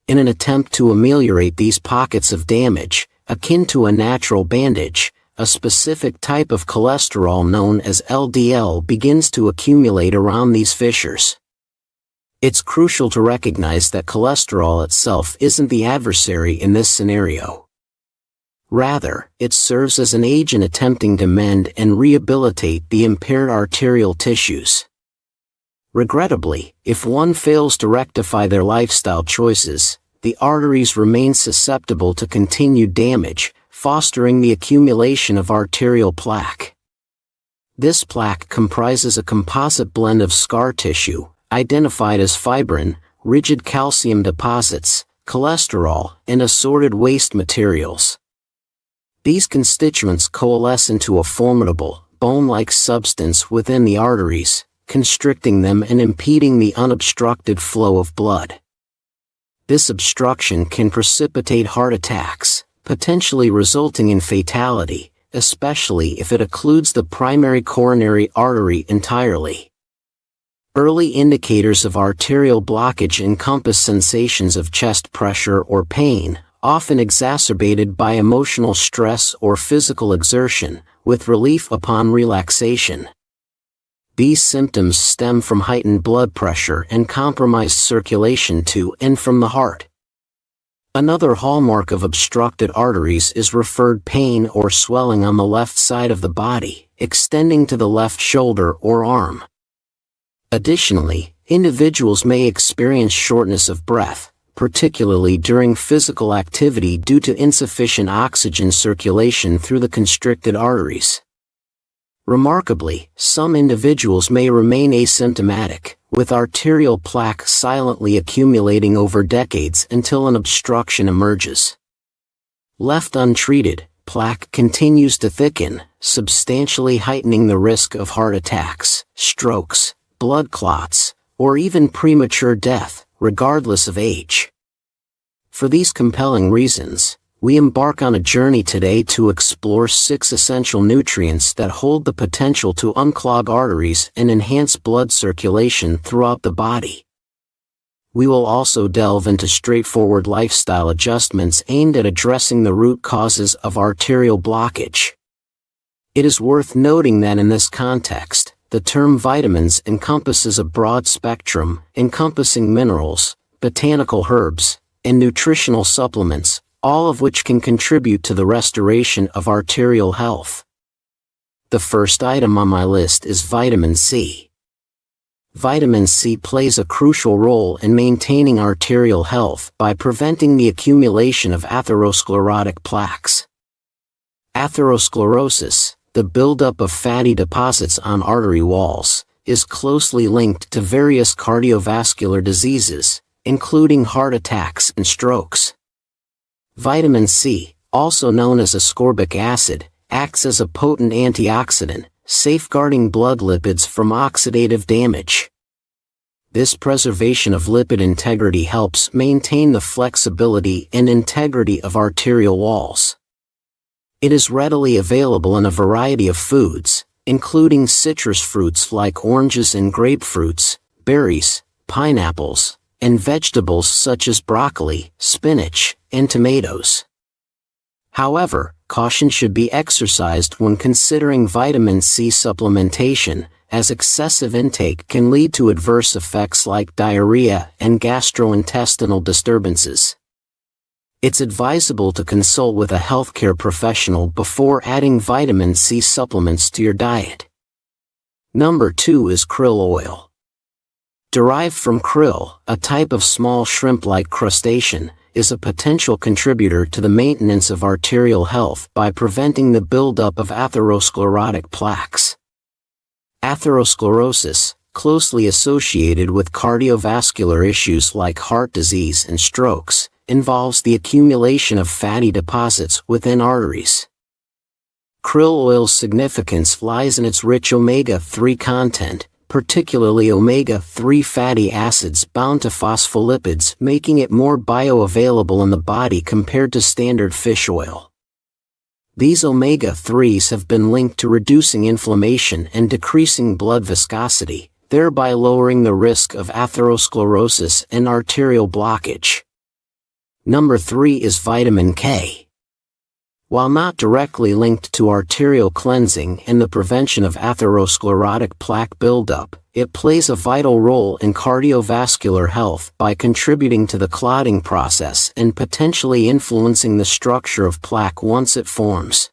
In an attempt to ameliorate these pockets of damage, akin to a natural bandage, a specific type of cholesterol known as LDL begins to accumulate around these fissures. It's crucial to recognize that cholesterol itself isn't the adversary in this scenario. Rather, it serves as an agent attempting to mend and rehabilitate the impaired arterial tissues. Regrettably, if one fails to rectify their lifestyle choices, the arteries remain susceptible to continued damage, fostering the accumulation of arterial plaque. This plaque comprises a composite blend of scar tissue, identified as fibrin, rigid calcium deposits, cholesterol, and assorted waste materials. These constituents coalesce into a formidable, bone-like substance within the arteries, constricting them and impeding the unobstructed flow of blood. This obstruction can precipitate heart attacks, potentially resulting in fatality, especially if it occludes the primary coronary artery entirely. Early indicators of arterial blockage encompass sensations of chest pressure or pain, often exacerbated by emotional stress or physical exertion, with relief upon relaxation. These symptoms stem from heightened blood pressure and compromised circulation to and from the heart. Another hallmark of obstructed arteries is referred pain or swelling on the left side of the body, extending to the left shoulder or arm. Additionally, individuals may experience shortness of breath, particularly during physical activity due to insufficient oxygen circulation through the constricted arteries. Remarkably, some individuals may remain asymptomatic, with arterial plaque silently accumulating over decades until an obstruction emerges. Left untreated, plaque continues to thicken, substantially heightening the risk of heart attacks, strokes, blood clots, or even premature death, regardless of age. For these compelling reasons, we embark on a journey today to explore 6 essential nutrients that hold the potential to unclog arteries and enhance blood circulation throughout the body. We will also delve into straightforward lifestyle adjustments aimed at addressing the root causes of arterial blockage. It is worth noting that in this context, the term vitamins encompasses a broad spectrum, encompassing minerals, botanical herbs, and nutritional supplements, all of which can contribute to the restoration of arterial health. The first item on my list is vitamin C. Vitamin C plays a crucial role in maintaining arterial health by preventing the accumulation of atherosclerotic plaques. Atherosclerosis, the buildup of fatty deposits on artery walls, is closely linked to various cardiovascular diseases, including heart attacks and strokes. Vitamin C, also known as ascorbic acid, acts as a potent antioxidant, safeguarding blood lipids from oxidative damage. This preservation of lipid integrity helps maintain the flexibility and integrity of arterial walls. It is readily available in a variety of foods, including citrus fruits like oranges and grapefruits, berries, pineapples, and vegetables such as broccoli, spinach, and tomatoes. However, caution should be exercised when considering vitamin C supplementation, as excessive intake can lead to adverse effects like diarrhea and gastrointestinal disturbances. It's advisable to consult with a healthcare professional before adding vitamin C supplements to your diet. Number 2 is krill oil. Derived from krill, a type of small shrimp-like crustacean, is a potential contributor to the maintenance of arterial health by preventing the buildup of atherosclerotic plaques. Atherosclerosis, closely associated with cardiovascular issues like heart disease and strokes, involves the accumulation of fatty deposits within arteries. Krill oil's significance lies in its rich omega-3 content, particularly omega-3 fatty acids bound to phospholipids, making it more bioavailable in the body compared to standard fish oil. These omega-3s have been linked to reducing inflammation and decreasing blood viscosity, thereby lowering the risk of atherosclerosis and arterial blockage. Number 3 is vitamin K. While not directly linked to arterial cleansing and the prevention of atherosclerotic plaque buildup, it plays a vital role in cardiovascular health by contributing to the clotting process and potentially influencing the structure of plaque once it forms.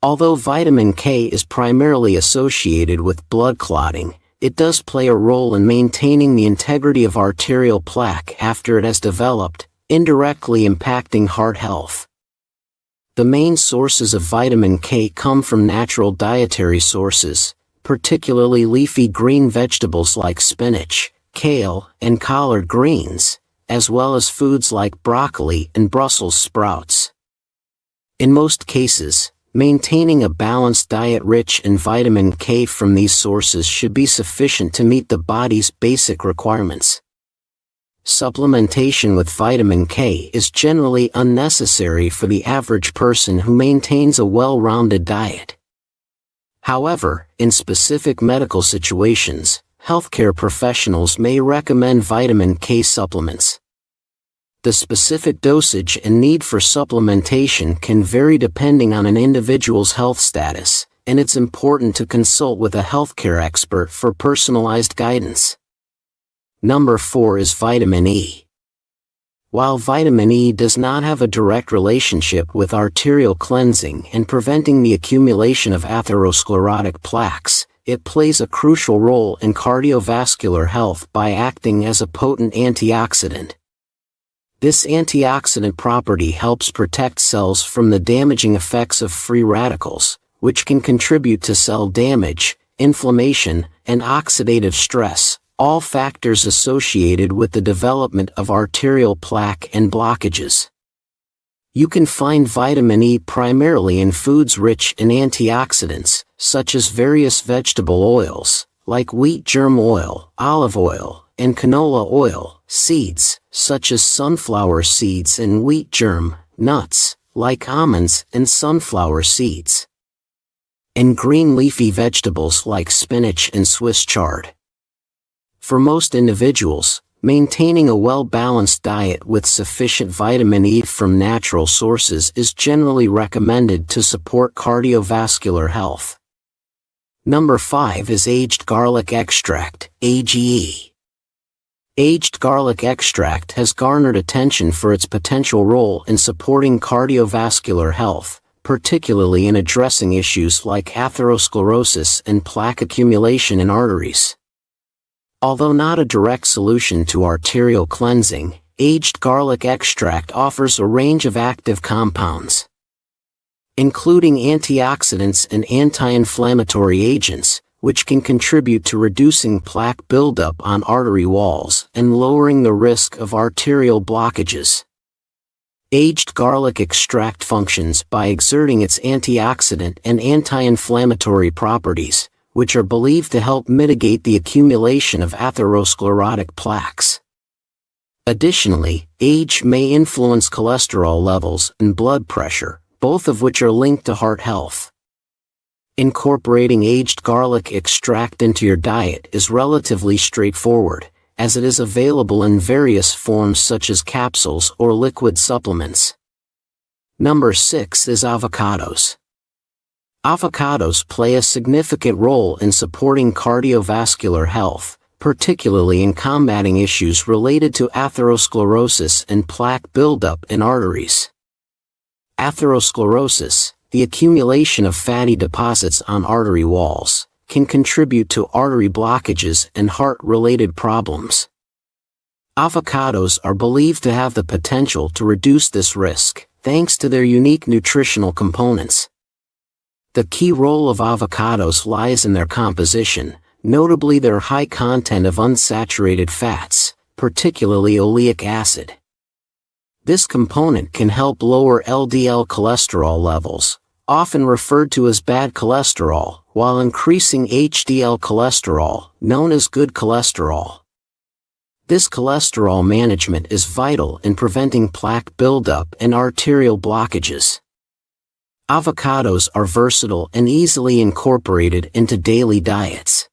Although vitamin K is primarily associated with blood clotting, it does play a role in maintaining the integrity of arterial plaque after it has developed, indirectly impacting heart health. The main sources of vitamin K come from natural dietary sources, particularly leafy green vegetables like spinach, kale, and collard greens, as well as foods like broccoli and Brussels sprouts. In most cases, maintaining a balanced diet rich in vitamin K from these sources should be sufficient to meet the body's basic requirements. Supplementation with vitamin K is generally unnecessary for the average person who maintains a well-rounded diet. However, in specific medical situations, healthcare professionals may recommend vitamin K supplements. The specific dosage and need for supplementation can vary depending on an individual's health status, and it's important to consult with a healthcare expert for personalized guidance. Number 4 is vitamin E. While vitamin E does not have a direct relationship with arterial cleansing and preventing the accumulation of atherosclerotic plaques, it plays a crucial role in cardiovascular health by acting as a potent antioxidant. This antioxidant property helps protect cells from the damaging effects of free radicals, which can contribute to cell damage, inflammation, and oxidative stress, all factors associated with the development of arterial plaque and blockages. You can find vitamin E primarily in foods rich in antioxidants, such as various vegetable oils, like wheat germ oil, olive oil, and canola oil, seeds, such as sunflower seeds and wheat germ, nuts, like almonds and sunflower seeds, and green leafy vegetables like spinach and Swiss chard. For most individuals, maintaining a well-balanced diet with sufficient vitamin E from natural sources is generally recommended to support cardiovascular health. Number 5 is aged garlic extract, AGE. Aged garlic extract has garnered attention for its potential role in supporting cardiovascular health, particularly in addressing issues like atherosclerosis and plaque accumulation in arteries. Although not a direct solution to arterial cleansing, aged garlic extract offers a range of active compounds, including antioxidants and anti-inflammatory agents, which can contribute to reducing plaque buildup on artery walls and lowering the risk of arterial blockages. Aged garlic extract functions by exerting its antioxidant and anti-inflammatory properties, which are believed to help mitigate the accumulation of atherosclerotic plaques. Additionally, age may influence cholesterol levels and blood pressure, both of which are linked to heart health. Incorporating aged garlic extract into your diet is relatively straightforward, as it is available in various forms such as capsules or liquid supplements. Number 6 is avocados. Avocados play a significant role in supporting cardiovascular health, particularly in combating issues related to atherosclerosis and plaque buildup in arteries. Atherosclerosis, the accumulation of fatty deposits on artery walls, can contribute to artery blockages and heart-related problems. Avocados are believed to have the potential to reduce this risk, thanks to their unique nutritional components. The key role of avocados lies in their composition, notably their high content of unsaturated fats, particularly oleic acid. This component can help lower LDL cholesterol levels, often referred to as bad cholesterol, while increasing HDL cholesterol, known as good cholesterol. This cholesterol management is vital in preventing plaque buildup and arterial blockages. Avocados are versatile and easily incorporated into daily diets.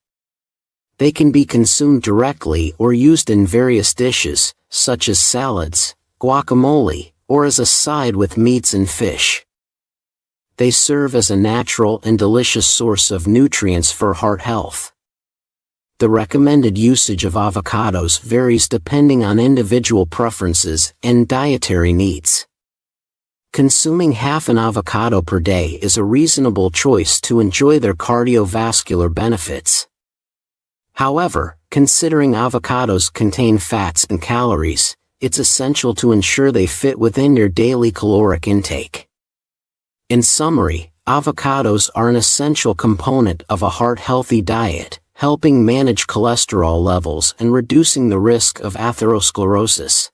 They can be consumed directly or used in various dishes, such as salads, guacamole, or as a side with meats and fish. They serve as a natural and delicious source of nutrients for heart health. The recommended usage of avocados varies depending on individual preferences and dietary needs. Consuming half an avocado per day is a reasonable choice to enjoy their cardiovascular benefits. However, considering avocados contain fats and calories, it's essential to ensure they fit within your daily caloric intake. In summary, avocados are an essential component of a heart-healthy diet, helping manage cholesterol levels and reducing the risk of atherosclerosis.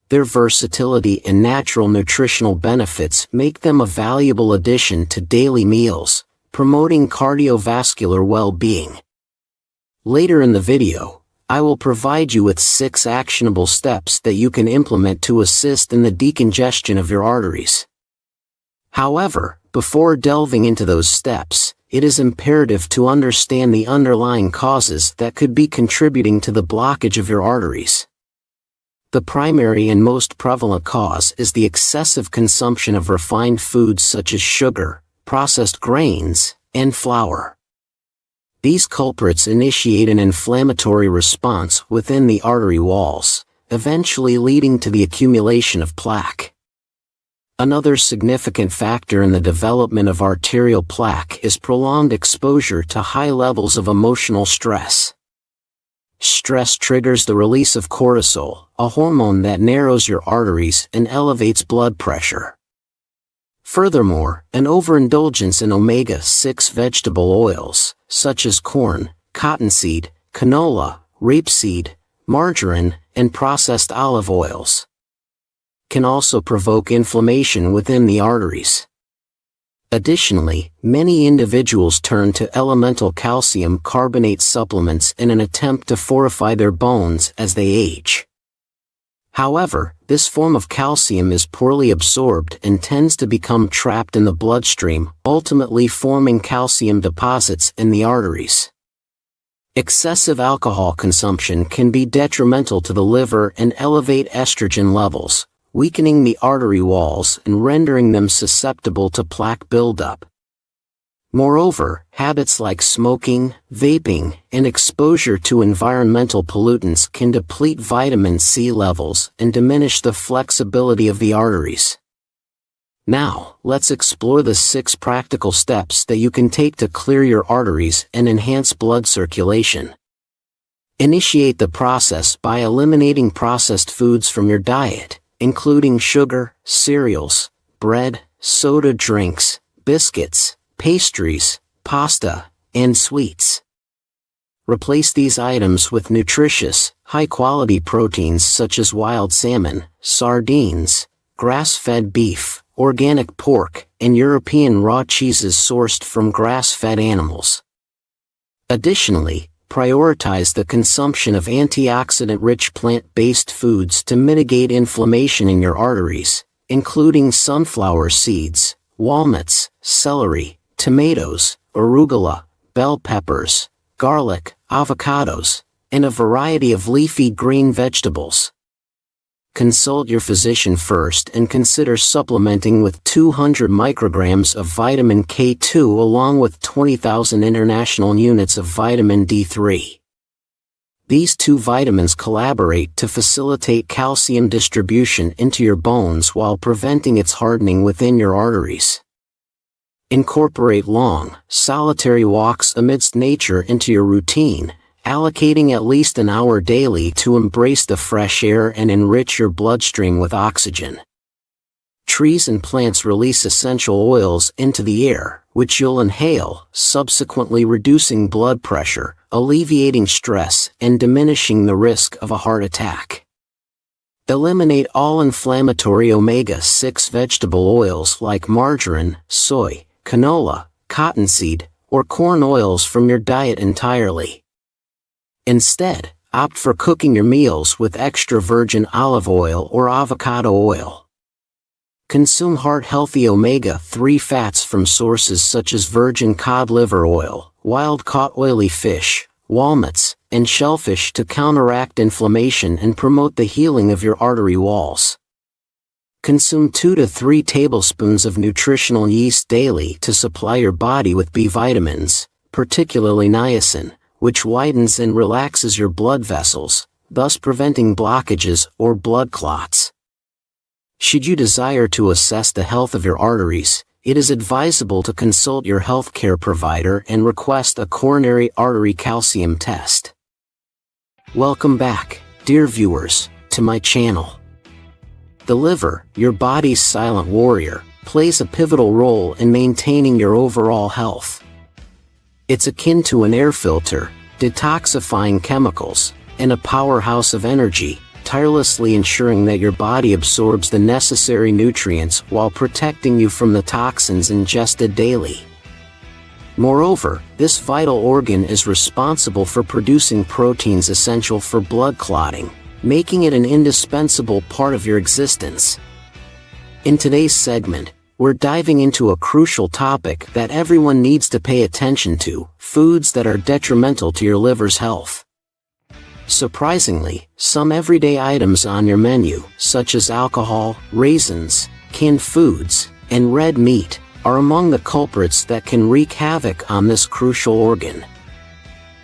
Their versatility and natural nutritional benefits make them a valuable addition to daily meals, promoting cardiovascular well-being. Later in the video, I will provide you with 6 actionable steps that you can implement to assist in the decongestion of your arteries. However, before delving into those steps, it is imperative to understand the underlying causes that could be contributing to the blockage of your arteries. The primary and most prevalent cause is the excessive consumption of refined foods such as sugar, processed grains, and flour. These culprits initiate an inflammatory response within the artery walls, eventually leading to the accumulation of plaque. Another significant factor in the development of arterial plaque is prolonged exposure to high levels of emotional stress. Stress triggers the release of cortisol, a hormone that narrows your arteries and elevates blood pressure. Furthermore, an overindulgence in omega-6 vegetable oils, such as corn, cottonseed, canola, rapeseed, margarine, and processed olive oils, can also provoke inflammation within the arteries. Additionally, many individuals turn to elemental calcium carbonate supplements in an attempt to fortify their bones as they age. However, this form of calcium is poorly absorbed and tends to become trapped in the bloodstream, ultimately forming calcium deposits in the arteries. Excessive alcohol consumption can be detrimental to the liver and elevate estrogen levels, weakening the artery walls and rendering them susceptible to plaque buildup. Moreover, habits like smoking, vaping, and exposure to environmental pollutants can deplete vitamin C levels and diminish the flexibility of the arteries. Now, let's explore the 6 practical steps that you can take to clear your arteries and enhance blood circulation. Initiate the process by eliminating processed foods from your diet, including sugar, cereals, bread, soda drinks, biscuits, pastries, pasta, and sweets. Replace these items with nutritious, high-quality proteins such as wild salmon, sardines, grass-fed beef, organic pork, and European raw cheeses sourced from grass-fed animals. Additionally, prioritize the consumption of antioxidant-rich plant-based foods to mitigate inflammation in your arteries, including sunflower seeds, walnuts, celery, tomatoes, arugula, bell peppers, garlic, avocados, and a variety of leafy green vegetables. Consult your physician first and consider supplementing with 200 micrograms of vitamin K2 along with 20,000 international units of vitamin D3. These 2 vitamins collaborate to facilitate calcium distribution into your bones while preventing its hardening within your arteries. Incorporate long, solitary walks amidst nature into your routine, allocating at least an hour daily to embrace the fresh air and enrich your bloodstream with oxygen. Trees and plants release essential oils into the air, which you'll inhale, subsequently reducing blood pressure, alleviating stress, and diminishing the risk of a heart attack. Eliminate all inflammatory omega-6 vegetable oils like margarine, soy, canola, cottonseed, or corn oils from your diet entirely. Instead, opt for cooking your meals with extra virgin olive oil or avocado oil. Consume heart-healthy omega-3 fats from sources such as virgin cod liver oil, wild-caught oily fish, walnuts, and shellfish to counteract inflammation and promote the healing of your artery walls. Consume 2 to 3 tablespoons of nutritional yeast daily to supply your body with B vitamins, particularly niacin, which widens and relaxes your blood vessels, thus preventing blockages or blood clots. Should you desire to assess the health of your arteries, it is advisable to consult your healthcare provider and request a coronary artery calcium test. Welcome back, dear viewers, to my channel. The liver, your body's silent warrior, plays a pivotal role in maintaining your overall health. It's akin to an air filter, detoxifying chemicals, and a powerhouse of energy, tirelessly ensuring that your body absorbs the necessary nutrients while protecting you from the toxins ingested daily. Moreover, this vital organ is responsible for producing proteins essential for blood clotting, making it an indispensable part of your existence. In today's segment, we're diving into a crucial topic that everyone needs to pay attention to: foods that are detrimental to your liver's health. Surprisingly, some everyday items on your menu, such as alcohol, raisins, canned foods, and red meat, are among the culprits that can wreak havoc on this crucial organ.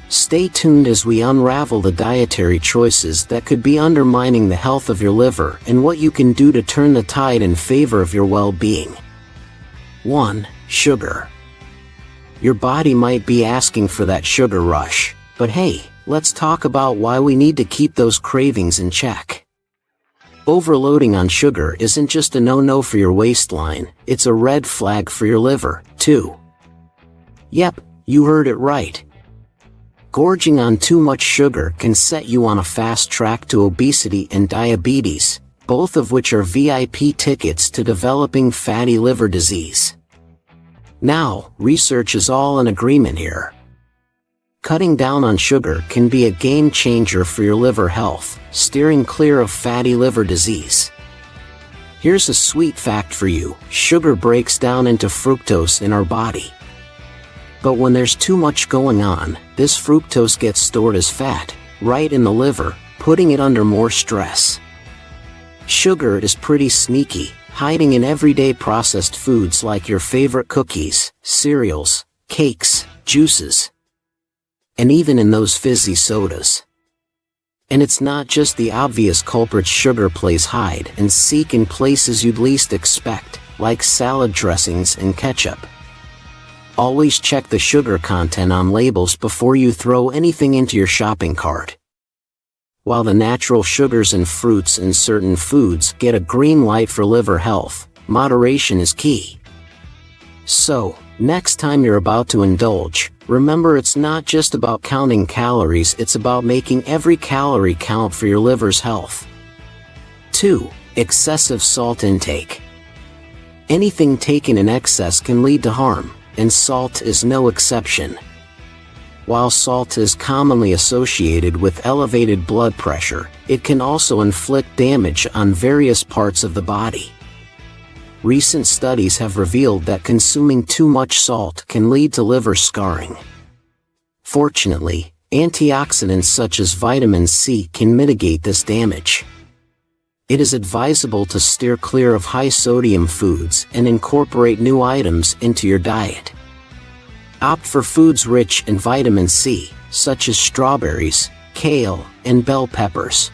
Stay tuned as we unravel the dietary choices that could be undermining the health of your liver and what you can do to turn the tide in favor of your well-being. 1. Sugar. Your body might be asking for that sugar rush, but hey, let's talk about why we need to keep those cravings in check. Overloading on sugar isn't just a no-no for your waistline, it's a red flag for your liver, too. Yep, you heard it right. Gorging on too much sugar can set you on a fast track to obesity and diabetes, both of which are VIP tickets to developing fatty liver disease. Now, research is all in agreement here. Cutting down on sugar can be a game changer for your liver health, steering clear of fatty liver disease. Here's a sweet fact for you: sugar breaks down into fructose in our body. But when there's too much going on, this fructose gets stored as fat, right in the liver, putting it under more stress. Sugar is pretty sneaky, hiding in everyday processed foods like your favorite cookies, cereals, cakes, juices, and even in those fizzy sodas. And it's not just the obvious culprits sugar plays hide and seek in places you'd least expect, like salad dressings and ketchup. Always check the sugar content on labels before you throw anything into your shopping cart. While the natural sugars in fruits and certain foods get a green light for liver health, moderation is key. So, next time you're about to indulge, remember it's not just about counting calories, it's about making every calorie count for your liver's health. 2. Excessive salt intake. Anything taken in excess can lead to harm, and salt is no exception. While salt is commonly associated with elevated blood pressure, it can also inflict damage on various parts of the body. Recent studies have revealed that consuming too much salt can lead to liver scarring. Fortunately, antioxidants such as vitamin C can mitigate this damage. It is advisable to steer clear of high-sodium foods and incorporate new items into your diet. Opt for foods rich in vitamin C, such as strawberries, kale, and bell peppers.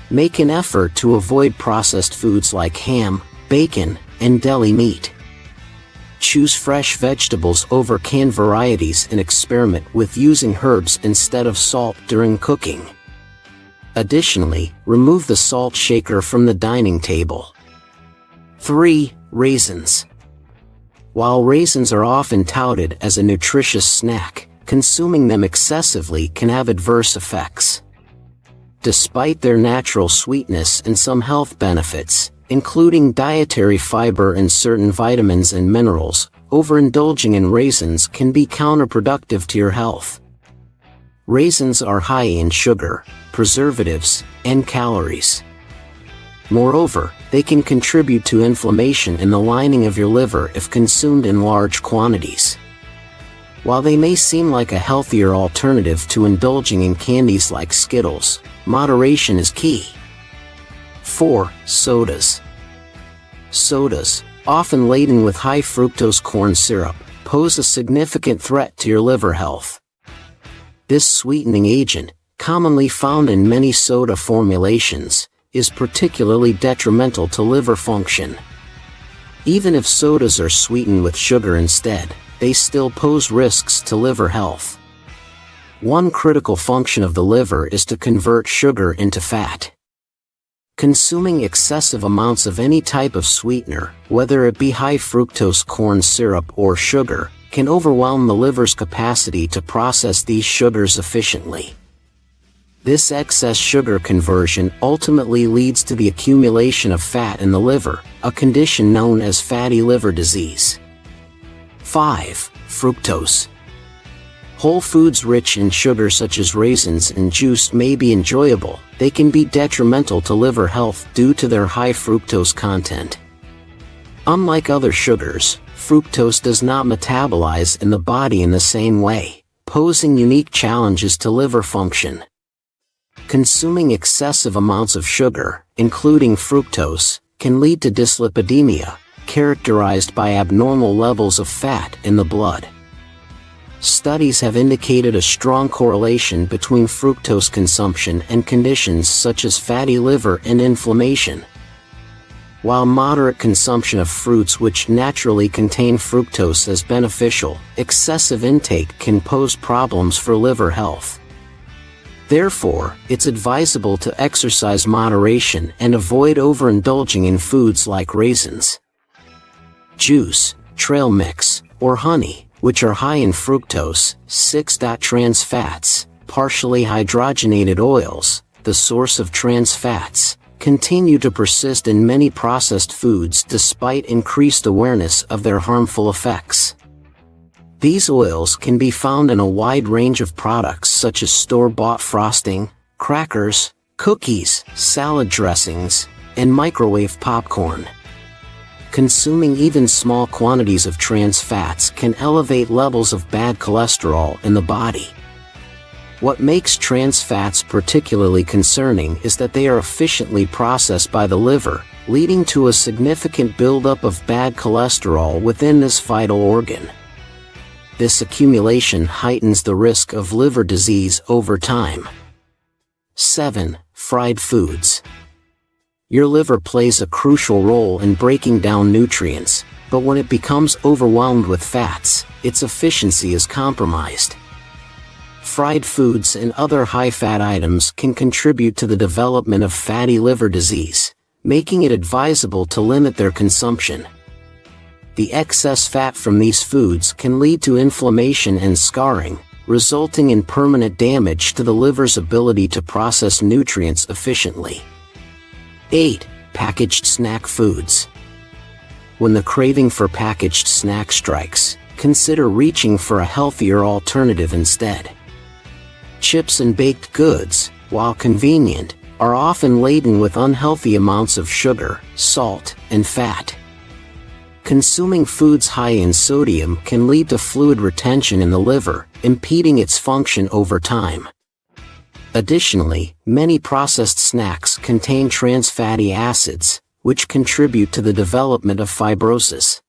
Make an effort to avoid processed foods like ham, bacon, and deli meat. Choose fresh vegetables over canned varieties and experiment with using herbs instead of salt during cooking. Additionally, remove the salt shaker from the dining table. 3. Raisins. While raisins are often touted as a nutritious snack, consuming them excessively can have adverse effects. Despite their natural sweetness and some health benefits, including dietary fiber and certain vitamins and minerals, overindulging in raisins can be counterproductive to your health. Raisins are high in sugar, preservatives, and calories. Moreover, they can contribute to inflammation in the lining of your liver if consumed in large quantities. While they may seem like a healthier alternative to indulging in candies like Skittles, moderation is key. 4. Sodas. Sodas, often laden with high fructose corn syrup, pose a significant threat to your liver health. This sweetening agent, commonly found in many soda formulations, is particularly detrimental to liver function. Even if sodas are sweetened with sugar instead, they still pose risks to liver health. One critical function of the liver is to convert sugar into fat. Consuming excessive amounts of any type of sweetener, whether it be high fructose corn syrup or sugar, can overwhelm the liver's capacity to process these sugars efficiently. This excess sugar conversion ultimately leads to the accumulation of fat in the liver, a condition known as fatty liver disease. 5. Fructose. Whole foods rich in sugar such as raisins and juice may be enjoyable, they can be detrimental to liver health due to their high fructose content. Unlike other sugars, fructose does not metabolize in the body in the same way, posing unique challenges to liver function. Consuming excessive amounts of sugar, including fructose, can lead to dyslipidemia, characterized by abnormal levels of fat in the blood. Studies have indicated a strong correlation between fructose consumption and conditions such as fatty liver and inflammation. While moderate consumption of fruits which naturally contain fructose is beneficial, excessive intake can pose problems for liver health. Therefore, it's advisable to exercise moderation and avoid overindulging in foods like raisins. Juice, trail mix, or honey, which are high in fructose, 6-trans fats, partially hydrogenated oils, the source of trans fats, continue to persist in many processed foods despite increased awareness of their harmful effects. These oils can be found in a wide range of products such as store-bought frosting, crackers, cookies, salad dressings, and microwave popcorn. Consuming even small quantities of trans fats can elevate levels of bad cholesterol in the body. What makes trans fats particularly concerning is that they are efficiently processed by the liver, leading to a significant buildup of bad cholesterol within this vital organ. This accumulation heightens the risk of liver disease over time. 7. Fried foods. Your liver plays a crucial role in breaking down nutrients, but when it becomes overwhelmed with fats, its efficiency is compromised. Fried foods and other high-fat items can contribute to the development of fatty liver disease, making it advisable to limit their consumption. The excess fat from these foods can lead to inflammation and scarring, resulting in permanent damage to the liver's ability to process nutrients efficiently. 8. Packaged snack foods. When the craving for packaged snacks strikes, consider reaching for a healthier alternative instead. Chips and baked goods, while convenient, are often laden with unhealthy amounts of sugar, salt, and fat. Consuming foods high in sodium can lead to fluid retention in the liver, impeding its function over time. Additionally, many processed snacks contain trans fatty acids, which contribute to the development of fibrosis.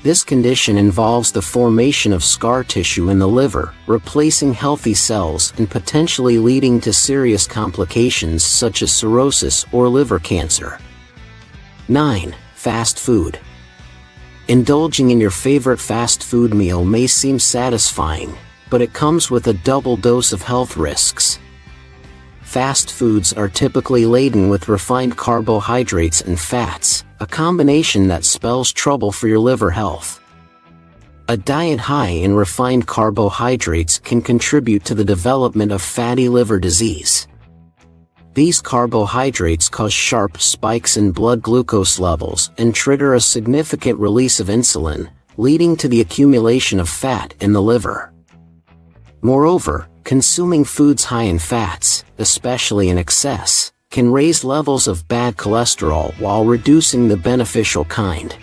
This condition involves the formation of scar tissue in the liver, replacing healthy cells and potentially leading to serious complications such as cirrhosis or liver cancer. 9. Fast food. Indulging in your favorite fast food meal may seem satisfying, but it comes with a double dose of health risks. Fast foods are typically laden with refined carbohydrates and fats, a combination that spells trouble for your liver health. A diet high in refined carbohydrates can contribute to the development of fatty liver disease. These carbohydrates cause sharp spikes in blood glucose levels and trigger a significant release of insulin, leading to the accumulation of fat in the liver. Moreover, consuming foods high in fats, especially in excess, can raise levels of bad cholesterol while reducing the beneficial kind.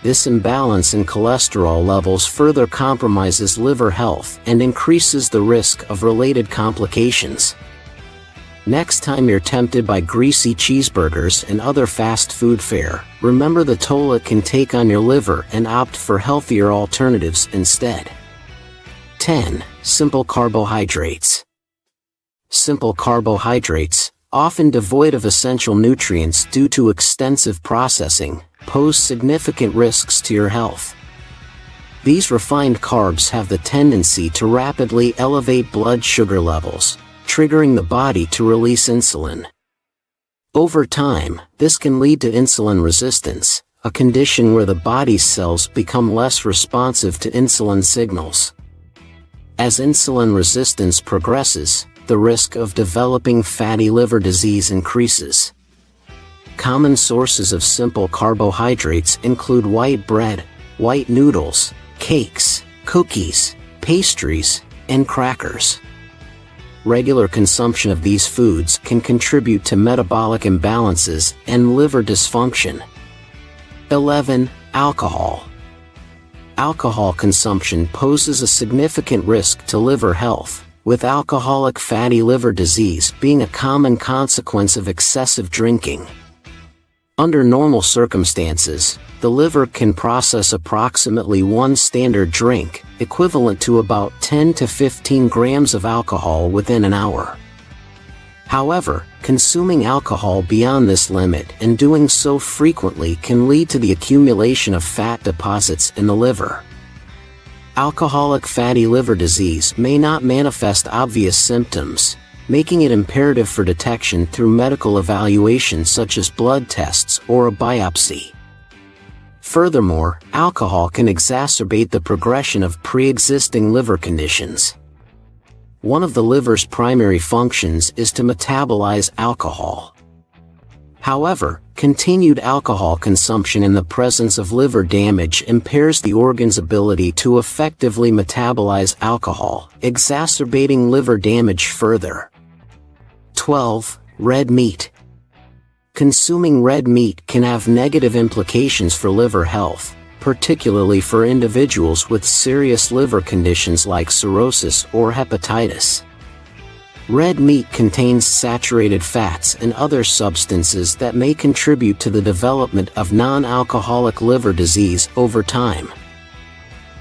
This imbalance in cholesterol levels further compromises liver health and increases the risk of related complications. Next time you're tempted by greasy cheeseburgers and other fast food fare, remember the toll it can take on your liver and opt for healthier alternatives instead. 10. Simple carbohydrates. Simple carbohydrates, often devoid of essential nutrients due to extensive processing, pose significant risks to your health. These refined carbs have the tendency to rapidly elevate blood sugar levels, triggering the body to release insulin. Over time, this can lead to insulin resistance, a condition where the body's cells become less responsive to insulin signals. As insulin resistance progresses, the risk of developing fatty liver disease increases. Common sources of simple carbohydrates include white bread, white noodles, cakes, cookies, pastries, and crackers. Regular consumption of these foods can contribute to metabolic imbalances and liver dysfunction. 11. Alcohol. Alcohol consumption poses a significant risk to liver health, with alcoholic fatty liver disease being a common consequence of excessive drinking. Under normal circumstances, the liver can process approximately one standard drink, equivalent to about 10 to 15 grams of alcohol within an hour. However, consuming alcohol beyond this limit and doing so frequently can lead to the accumulation of fat deposits in the liver. Alcoholic fatty liver disease may not manifest obvious symptoms, making it imperative for detection through medical evaluation such as blood tests or a biopsy. Furthermore, alcohol can exacerbate the progression of pre-existing liver conditions. One of the liver's primary functions is to metabolize alcohol. However, continued alcohol consumption in the presence of liver damage impairs the organ's ability to effectively metabolize alcohol, exacerbating liver damage further. 12. Red meat. Consuming red meat can have negative implications for liver health, particularly for individuals with serious liver conditions like cirrhosis or hepatitis. Red meat contains saturated fats and other substances that may contribute to the development of non-alcoholic liver disease over time.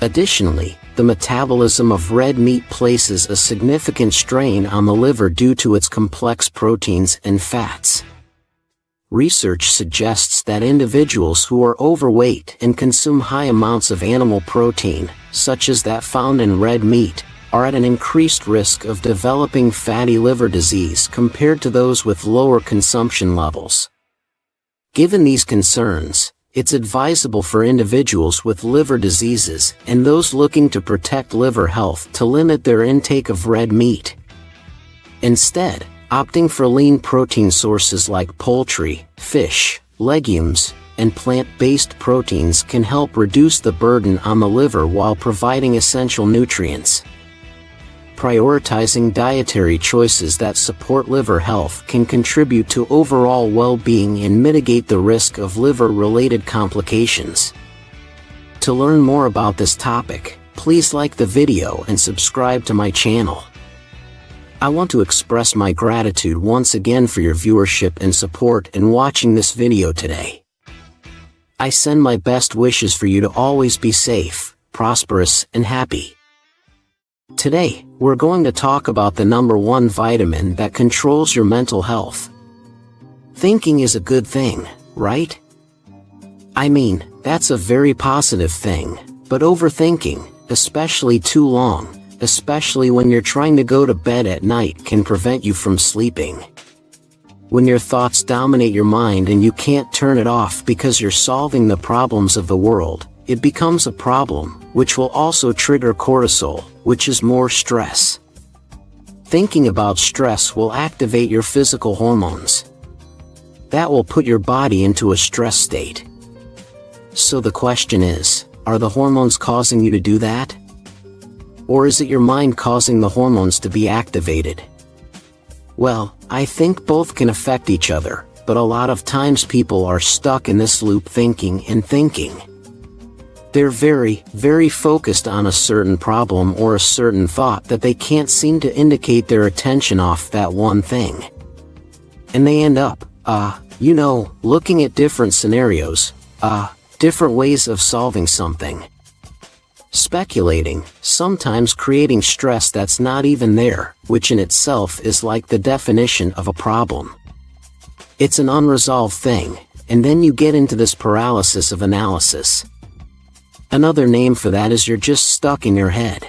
Additionally, the metabolism of red meat places a significant strain on the liver due to its complex proteins and fats. Research suggests that individuals who are overweight and consume high amounts of animal protein, such as that found in red meat, are at an increased risk of developing fatty liver disease compared to those with lower consumption levels. Given these concerns, it's advisable for individuals with liver diseases and those looking to protect liver health to limit their intake of red meat. Instead, opting for lean protein sources like poultry, fish, legumes, and plant-based proteins can help reduce the burden on the liver while providing essential nutrients. Prioritizing dietary choices that support liver health can contribute to overall well-being and mitigate the risk of liver-related complications. To learn more about this topic, please like the video and subscribe to my channel. I want to express my gratitude once again for your viewership and support in watching this video today. I send my best wishes for you to always be safe, prosperous, and happy. Today, we're going to talk about the number one vitamin that controls your mental health. Thinking is a good thing, right? I mean, that's a very positive thing, but overthinking, especially too long, especially when you're trying to go to bed at night, can prevent you from sleeping. When your thoughts dominate your mind and you can't turn it off because you're solving the problems of the world, it becomes a problem, which will also trigger cortisol, which is more stress. Thinking about stress will activate your physical hormones. That will put your body into a stress state. So the question is, are the hormones causing you to do that? Or is it your mind causing the hormones to be activated? Well, I think both can affect each other, but a lot of times people are stuck in this loop thinking and thinking. They're very, very focused on a certain problem or a certain thought that they can't seem to indicate their attention off that one thing. And they end up, looking at different scenarios, different ways of solving something. Speculating, sometimes creating stress that's not even there, which in itself is like the definition of a problem. It's an unresolved thing, and then you get into this paralysis of analysis. Another name for that is you're just stuck in your head.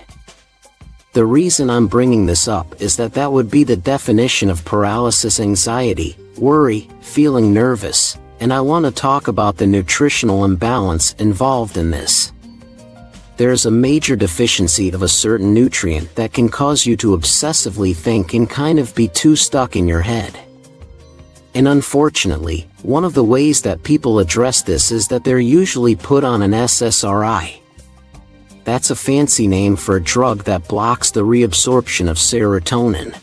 The reason I'm bringing this up is that would be the definition of paralysis anxiety, worry, feeling nervous, and I want to talk about the nutritional imbalance involved in this. There's a major deficiency of a certain nutrient that can cause you to obsessively think and kind of be too stuck in your head. And unfortunately, one of the ways that people address this is that they're usually put on an SSRI. That's a fancy name for a drug that blocks the reabsorption of serotonin.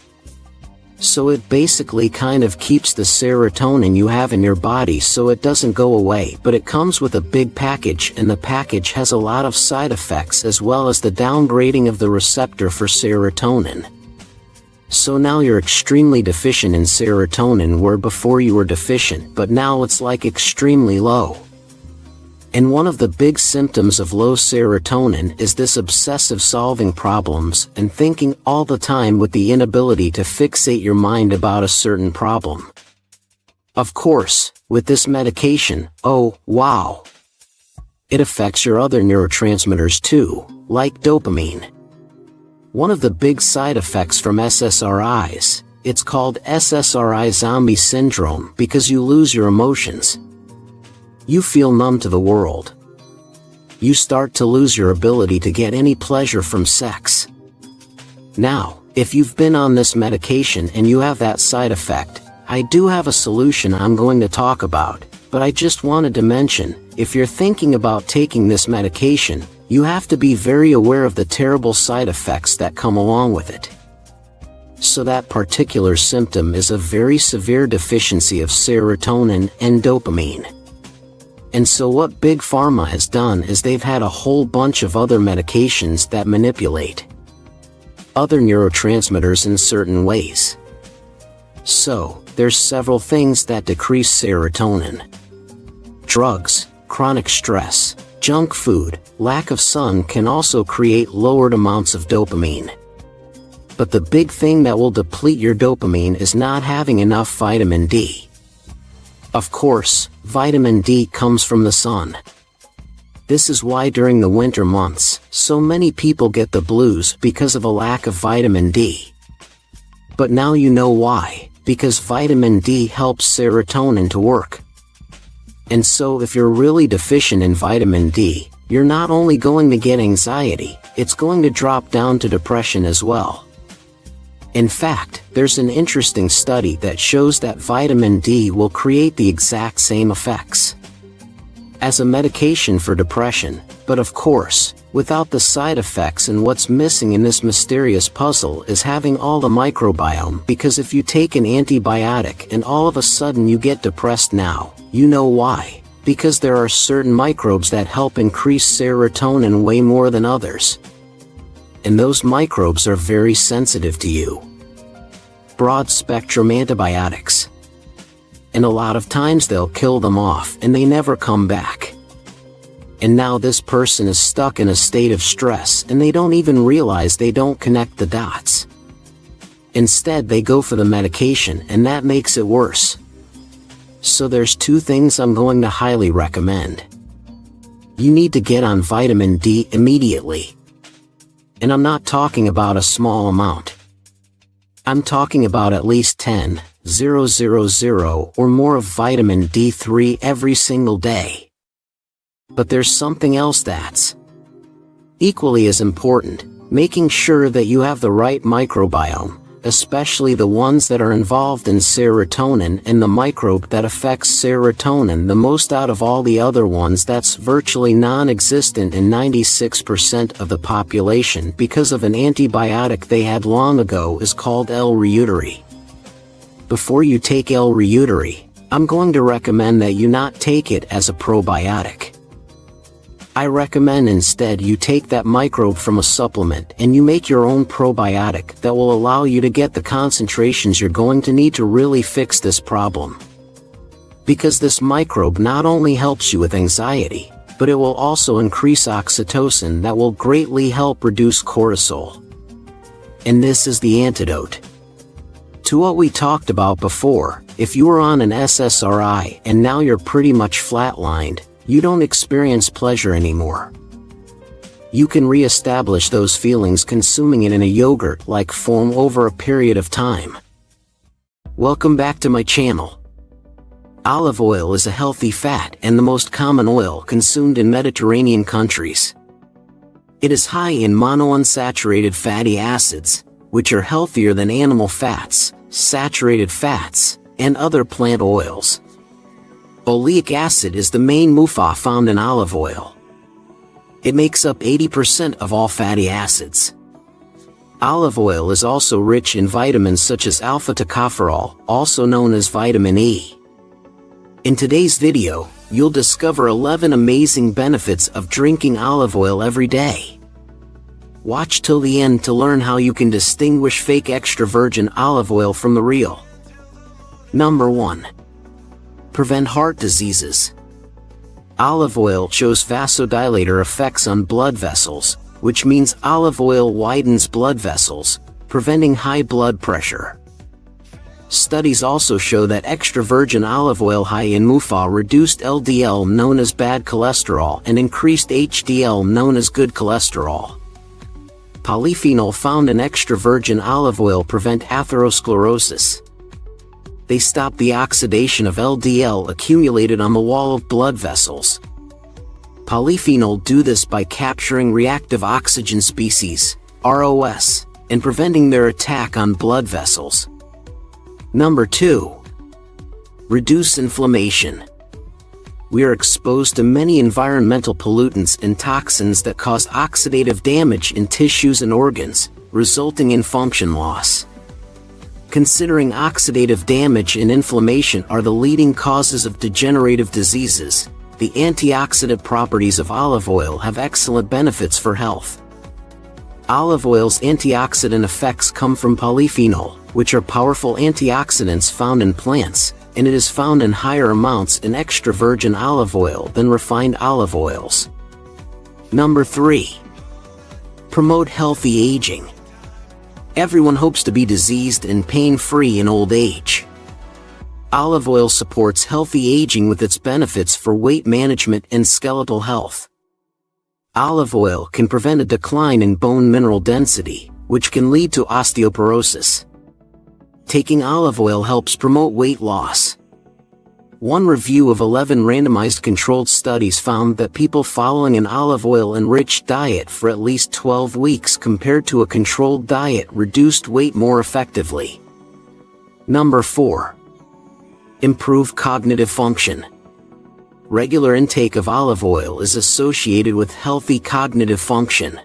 So it basically kind of keeps the serotonin you have in your body so it doesn't go away, but it comes with a big package, and the package has a lot of side effects as well as the downgrading of the receptor for serotonin. So now you're extremely deficient in serotonin where before you were deficient, but now it's like extremely low. And one of the big symptoms of low serotonin is this obsessive solving problems and thinking all the time with the inability to fixate your mind about a certain problem. Of course, with this medication, it affects your other neurotransmitters too, like dopamine. One of the big side effects from SSRIs, it's called SSRI zombie syndrome because you lose your emotions. You feel numb to the world. You start to lose your ability to get any pleasure from sex. Now, if you've been on this medication and you have that side effect, I do have a solution I'm going to talk about, but I just wanted to mention, if you're thinking about taking this medication, you have to be very aware of the terrible side effects that come along with it. So that particular symptom is a very severe deficiency of serotonin and dopamine. And so what Big Pharma has done is they've had a whole bunch of other medications that manipulate other neurotransmitters in certain ways. So, there's several things that decrease serotonin. Drugs, chronic stress, junk food, lack of sun can also create lowered amounts of dopamine. But the big thing that will deplete your dopamine is not having enough vitamin D. Of course, vitamin D comes from the sun. This is why during the winter months, so many people get the blues because of a lack of vitamin D. But now you know why, because vitamin D helps serotonin to work. And so if you're really deficient in vitamin D, you're not only going to get anxiety, it's going to drop down to depression as well. In fact, there's an interesting study that shows that vitamin D will create the exact same effects as a medication for depression, but of course, without the side effects. And what's missing in this mysterious puzzle is having all the microbiome, because if you take an antibiotic and all of a sudden you get depressed now, you know why. Because there are certain microbes that help increase serotonin way more than others. And those microbes are very sensitive to you. Broad-spectrum antibiotics. And a lot of times they'll kill them off and they never come back. And now this person is stuck in a state of stress and they don't even realize they don't connect the dots. Instead they go for the medication and that makes it worse. So there's two things I'm going to highly recommend. You need to get on vitamin D immediately. And I'm not talking about a small amount. I'm talking about at least 10,000 or more of vitamin D3 every single day. But there's something else that's equally as important, making sure that you have the right microbiome, especially the ones that are involved in serotonin, and the microbe that affects serotonin the most out of all the other ones that's virtually non-existent in 96% of the population because of an antibiotic they had long ago is called L-reuteri. Before you take L-reuteri, I'm going to recommend that you not take it as a probiotic. I recommend instead you take that microbe from a supplement and you make your own probiotic that will allow you to get the concentrations you're going to need to really fix this problem. Because this microbe not only helps you with anxiety, but it will also increase oxytocin that will greatly help reduce cortisol. And this is the antidote to what we talked about before. If you were on an SSRI and now you're pretty much flatlined, you don't experience pleasure anymore. You can re-establish those feelings consuming it in a yogurt-like form over a period of time. Welcome back to my channel. Olive oil is a healthy fat and the most common oil consumed in Mediterranean countries. It is high in monounsaturated fatty acids, which are healthier than animal fats, saturated fats, and other plant oils. Oleic acid is the main MUFA found in olive oil. It makes up 80% of all fatty acids. Olive oil is also rich in vitamins such as alpha-tocopherol, also known as vitamin E. In today's video, you'll discover 11 amazing benefits of drinking olive oil every day. Watch till the end to learn how you can distinguish fake extra virgin olive oil from the real. Number 1. Prevent heart diseases. Olive oil shows vasodilator effects on blood vessels, which means olive oil widens blood vessels, preventing high blood pressure. Studies also show that extra virgin olive oil high in MUFA reduced LDL known as bad cholesterol and increased HDL known as good cholesterol. Polyphenol found in extra virgin olive oil prevent atherosclerosis. They stop the oxidation of LDL accumulated on the wall of blood vessels. Polyphenol do this by capturing reactive oxygen species, ROS, and preventing their attack on blood vessels. Number 2. Reduce inflammation. We are exposed to many environmental pollutants and toxins that cause oxidative damage in tissues and organs, resulting in function loss. Considering oxidative damage and inflammation are the leading causes of degenerative diseases, the antioxidant properties of olive oil have excellent benefits for health. Olive oil's antioxidant effects come from polyphenol, which are powerful antioxidants found in plants, and it is found in higher amounts in extra virgin olive oil than refined olive oils. Number 3. Promote healthy aging. Everyone hopes to be diseased and pain-free in old age. Olive oil supports healthy aging with its benefits for weight management and skeletal health. Olive oil can prevent a decline in bone mineral density, which can lead to osteoporosis. Taking olive oil helps promote weight loss. One review of 11 randomized controlled studies found that people following an olive oil-enriched diet for at least 12 weeks compared to a controlled diet reduced weight more effectively. Number 4. Improve cognitive function. Regular intake of olive oil is associated with healthy cognitive function.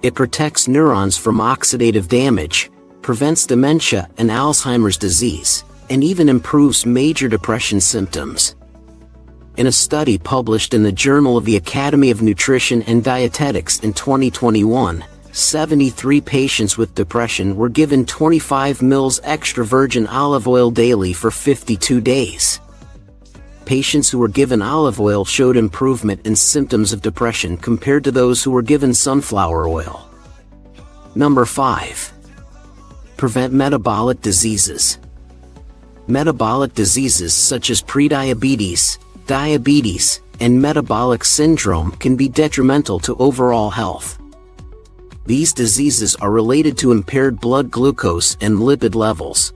It protects neurons from oxidative damage, prevents dementia and Alzheimer's disease, and even improves major depression symptoms. In a study published in the Journal of the Academy of Nutrition and Dietetics in 2021, 73 patients with depression were given 25 ml extra virgin olive oil daily for 52 days. Patients who were given olive oil showed improvement in symptoms of depression compared to those who were given sunflower oil. Number 5. Prevent metabolic diseases. Metabolic diseases such as prediabetes, diabetes, and metabolic syndrome can be detrimental to overall health. These diseases are related to impaired blood glucose and lipid levels.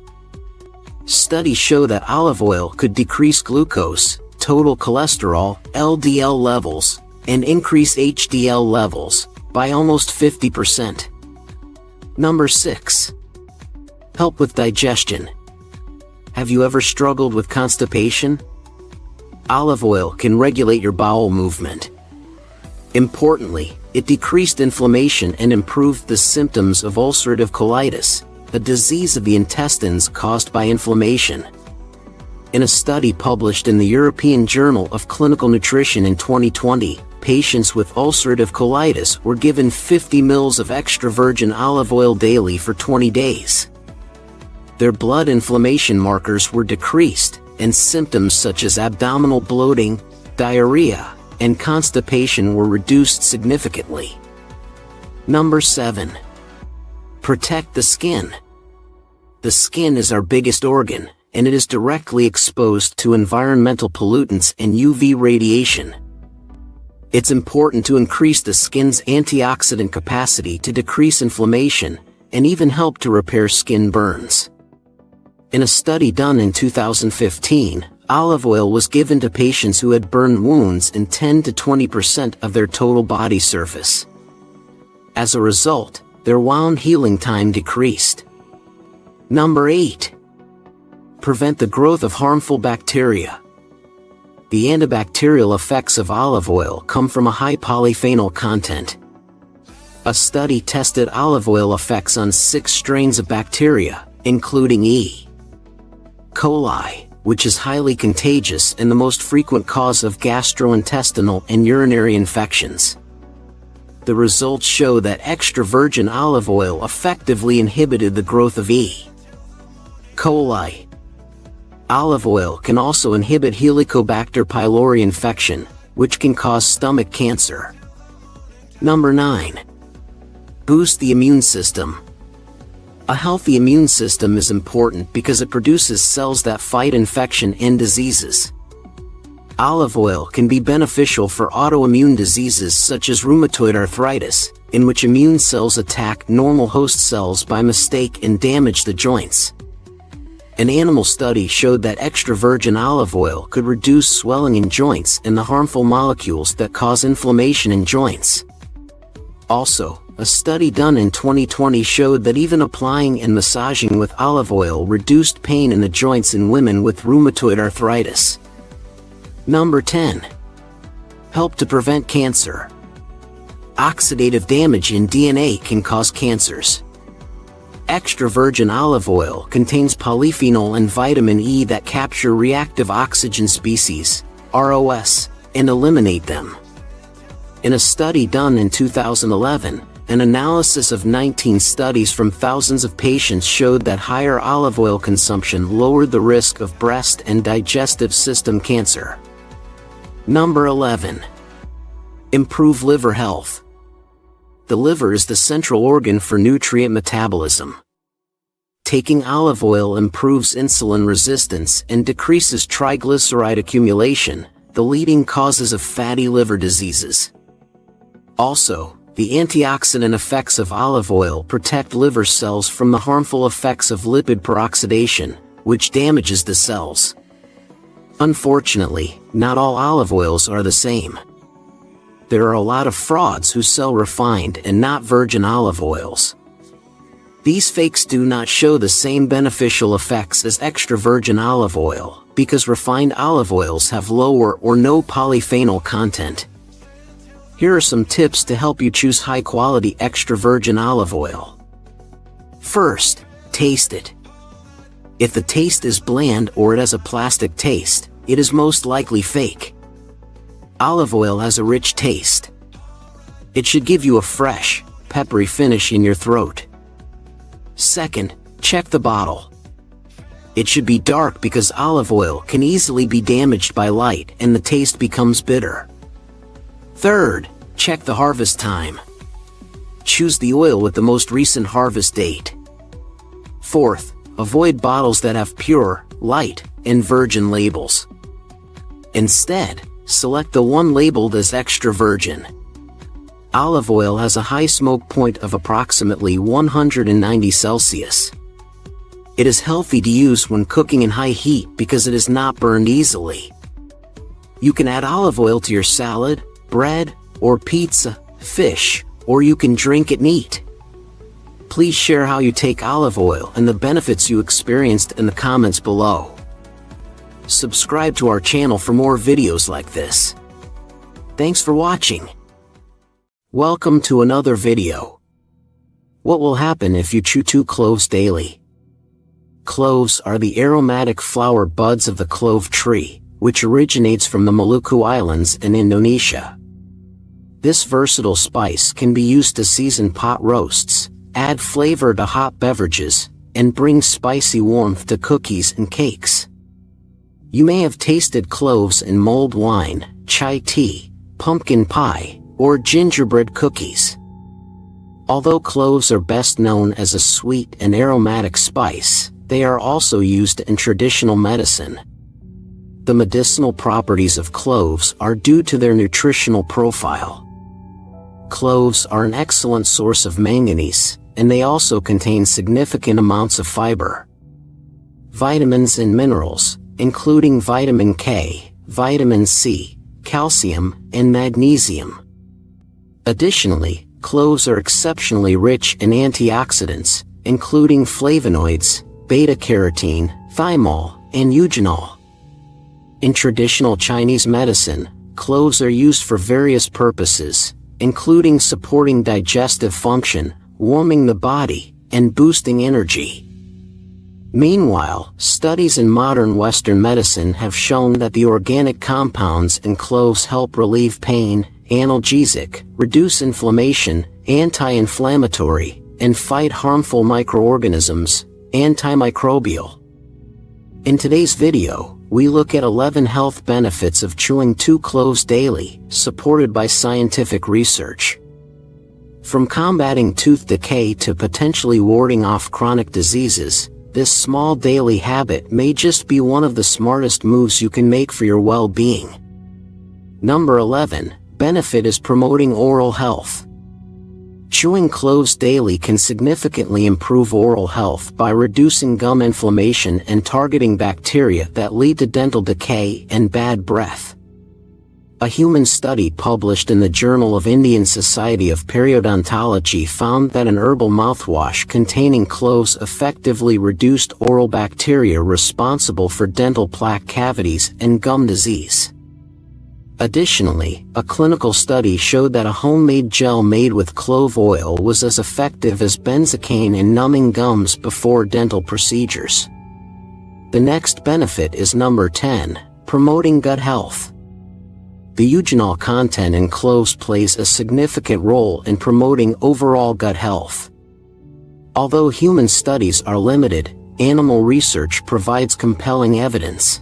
Studies show that olive oil could decrease glucose, total cholesterol, LDL levels, and increase HDL levels by almost 50%. Number 6. Help with digestion. Have you ever struggled with constipation? Olive oil can regulate your bowel movement. Importantly, it decreased inflammation and improved the symptoms of ulcerative colitis, a disease of the intestines caused by inflammation. In a study published in the European Journal of Clinical Nutrition in 2020, patients with ulcerative colitis were given 50 ml of extra virgin olive oil daily for 20 days. Their blood inflammation markers were decreased, and symptoms such as abdominal bloating, diarrhea, and constipation were reduced significantly. Number 7. Protect the skin. The skin is our biggest organ, and it is directly exposed to environmental pollutants and UV radiation. It's important to increase the skin's antioxidant capacity to decrease inflammation, and even help to repair skin burns. In a study done in 2015, olive oil was given to patients who had burn wounds in 10 to 20% of their total body surface. As a result, their wound healing time decreased. Number 8. Prevent the growth of harmful bacteria. The antibacterial effects of olive oil come from a high polyphenol content. A study tested olive oil effects on 6 strains of bacteria, including E. coli, which is highly contagious and the most frequent cause of gastrointestinal and urinary infections. The results show that extra virgin olive oil effectively inhibited the growth of E. coli. Olive oil can also inhibit Helicobacter pylori infection, which can cause stomach cancer. Number 9. Boost the immune system. A healthy immune system is important because it produces cells that fight infection and diseases. Olive oil can be beneficial for autoimmune diseases such as rheumatoid arthritis, in which immune cells attack normal host cells by mistake and damage the joints. An animal study showed that extra virgin olive oil could reduce swelling in joints and the harmful molecules that cause inflammation in joints. Also, A study done in 2020 showed that even applying and massaging with olive oil reduced pain in the joints in women with rheumatoid arthritis. Number 10. Help to prevent cancer. Oxidative damage in DNA can cause cancers. Extra virgin olive oil contains polyphenol and vitamin E that capture reactive oxygen species, ROS, and eliminate them. In a study done in 2011, an analysis of 19 studies from thousands of patients showed that higher olive oil consumption lowered the risk of breast and digestive system cancer. Number 11. Improve liver health. The liver is the central organ for nutrient metabolism. Taking olive oil improves insulin resistance and decreases triglyceride accumulation, the leading causes of fatty liver diseases. Also, the antioxidant effects of olive oil protect liver cells from the harmful effects of lipid peroxidation, which damages the cells. Unfortunately, not all olive oils are the same. There are a lot of frauds who sell refined and not virgin olive oils. These fakes do not show the same beneficial effects as extra virgin olive oil, because refined olive oils have lower or no polyphenol content. Here are some tips to help you choose high-quality extra virgin olive oil. First, taste it. If the taste is bland or it has a plastic taste, it is most likely fake. Olive oil has a rich taste. It should give you a fresh, peppery finish in your throat. Second, check the bottle. It should be dark because olive oil can easily be damaged by light and the taste becomes bitter. Third, check the harvest time. Choose the oil with the most recent harvest date. Fourth, avoid bottles that have pure, light, and virgin labels. Instead, select the one labeled as extra virgin. Olive oil has a high smoke point of approximately 190 Celsius. It is healthy to use when cooking in high heat because it is not burned easily. You can add olive oil to your salad, bread, or pizza, fish, or you can drink it neat. Please share how you take olive oil and the benefits you experienced in the comments below. Subscribe to our channel for more videos like this. Thanks for watching. Welcome to another video. What will happen if you chew 2 cloves daily? Cloves are the aromatic flower buds of the clove tree, which originates from the Maluku Islands in Indonesia. This versatile spice can be used to season pot roasts, add flavor to hot beverages, and bring spicy warmth to cookies and cakes. You may have tasted cloves in mulled wine, chai tea, pumpkin pie, or gingerbread cookies. Although cloves are best known as a sweet and aromatic spice, they are also used in traditional medicine. The medicinal properties of cloves are due to their nutritional profile. Cloves are an excellent source of manganese, and they also contain significant amounts of fiber. Vitamins and minerals, including vitamin K, vitamin C, calcium, and magnesium. Additionally, cloves are exceptionally rich in antioxidants, including flavonoids, beta-carotene, thymol, and eugenol. In traditional Chinese medicine, cloves are used for various purposes, including supporting digestive function, warming the body, and boosting energy. Meanwhile, studies in modern Western medicine have shown that the organic compounds in cloves help relieve pain, analgesic, reduce inflammation, anti-inflammatory, and fight harmful microorganisms, antimicrobial. In today's video, we look at 11 health benefits of chewing 2 cloves daily, supported by scientific research. From combating tooth decay to potentially warding off chronic diseases, this small daily habit may just be one of the smartest moves you can make for your well-being. Number 11. Benefit is promoting oral health. Chewing cloves daily can significantly improve oral health by reducing gum inflammation and targeting bacteria that lead to dental decay and bad breath. A human study published in the Journal of Indian Society of Periodontology found that an herbal mouthwash containing cloves effectively reduced oral bacteria responsible for dental plaque cavities and gum disease. Additionally, a clinical study showed that a homemade gel made with clove oil was as effective as benzocaine in numbing gums before dental procedures. The next benefit is number 10, promoting gut health. The eugenol content in cloves plays a significant role in promoting overall gut health. Although human studies are limited, animal research provides compelling evidence.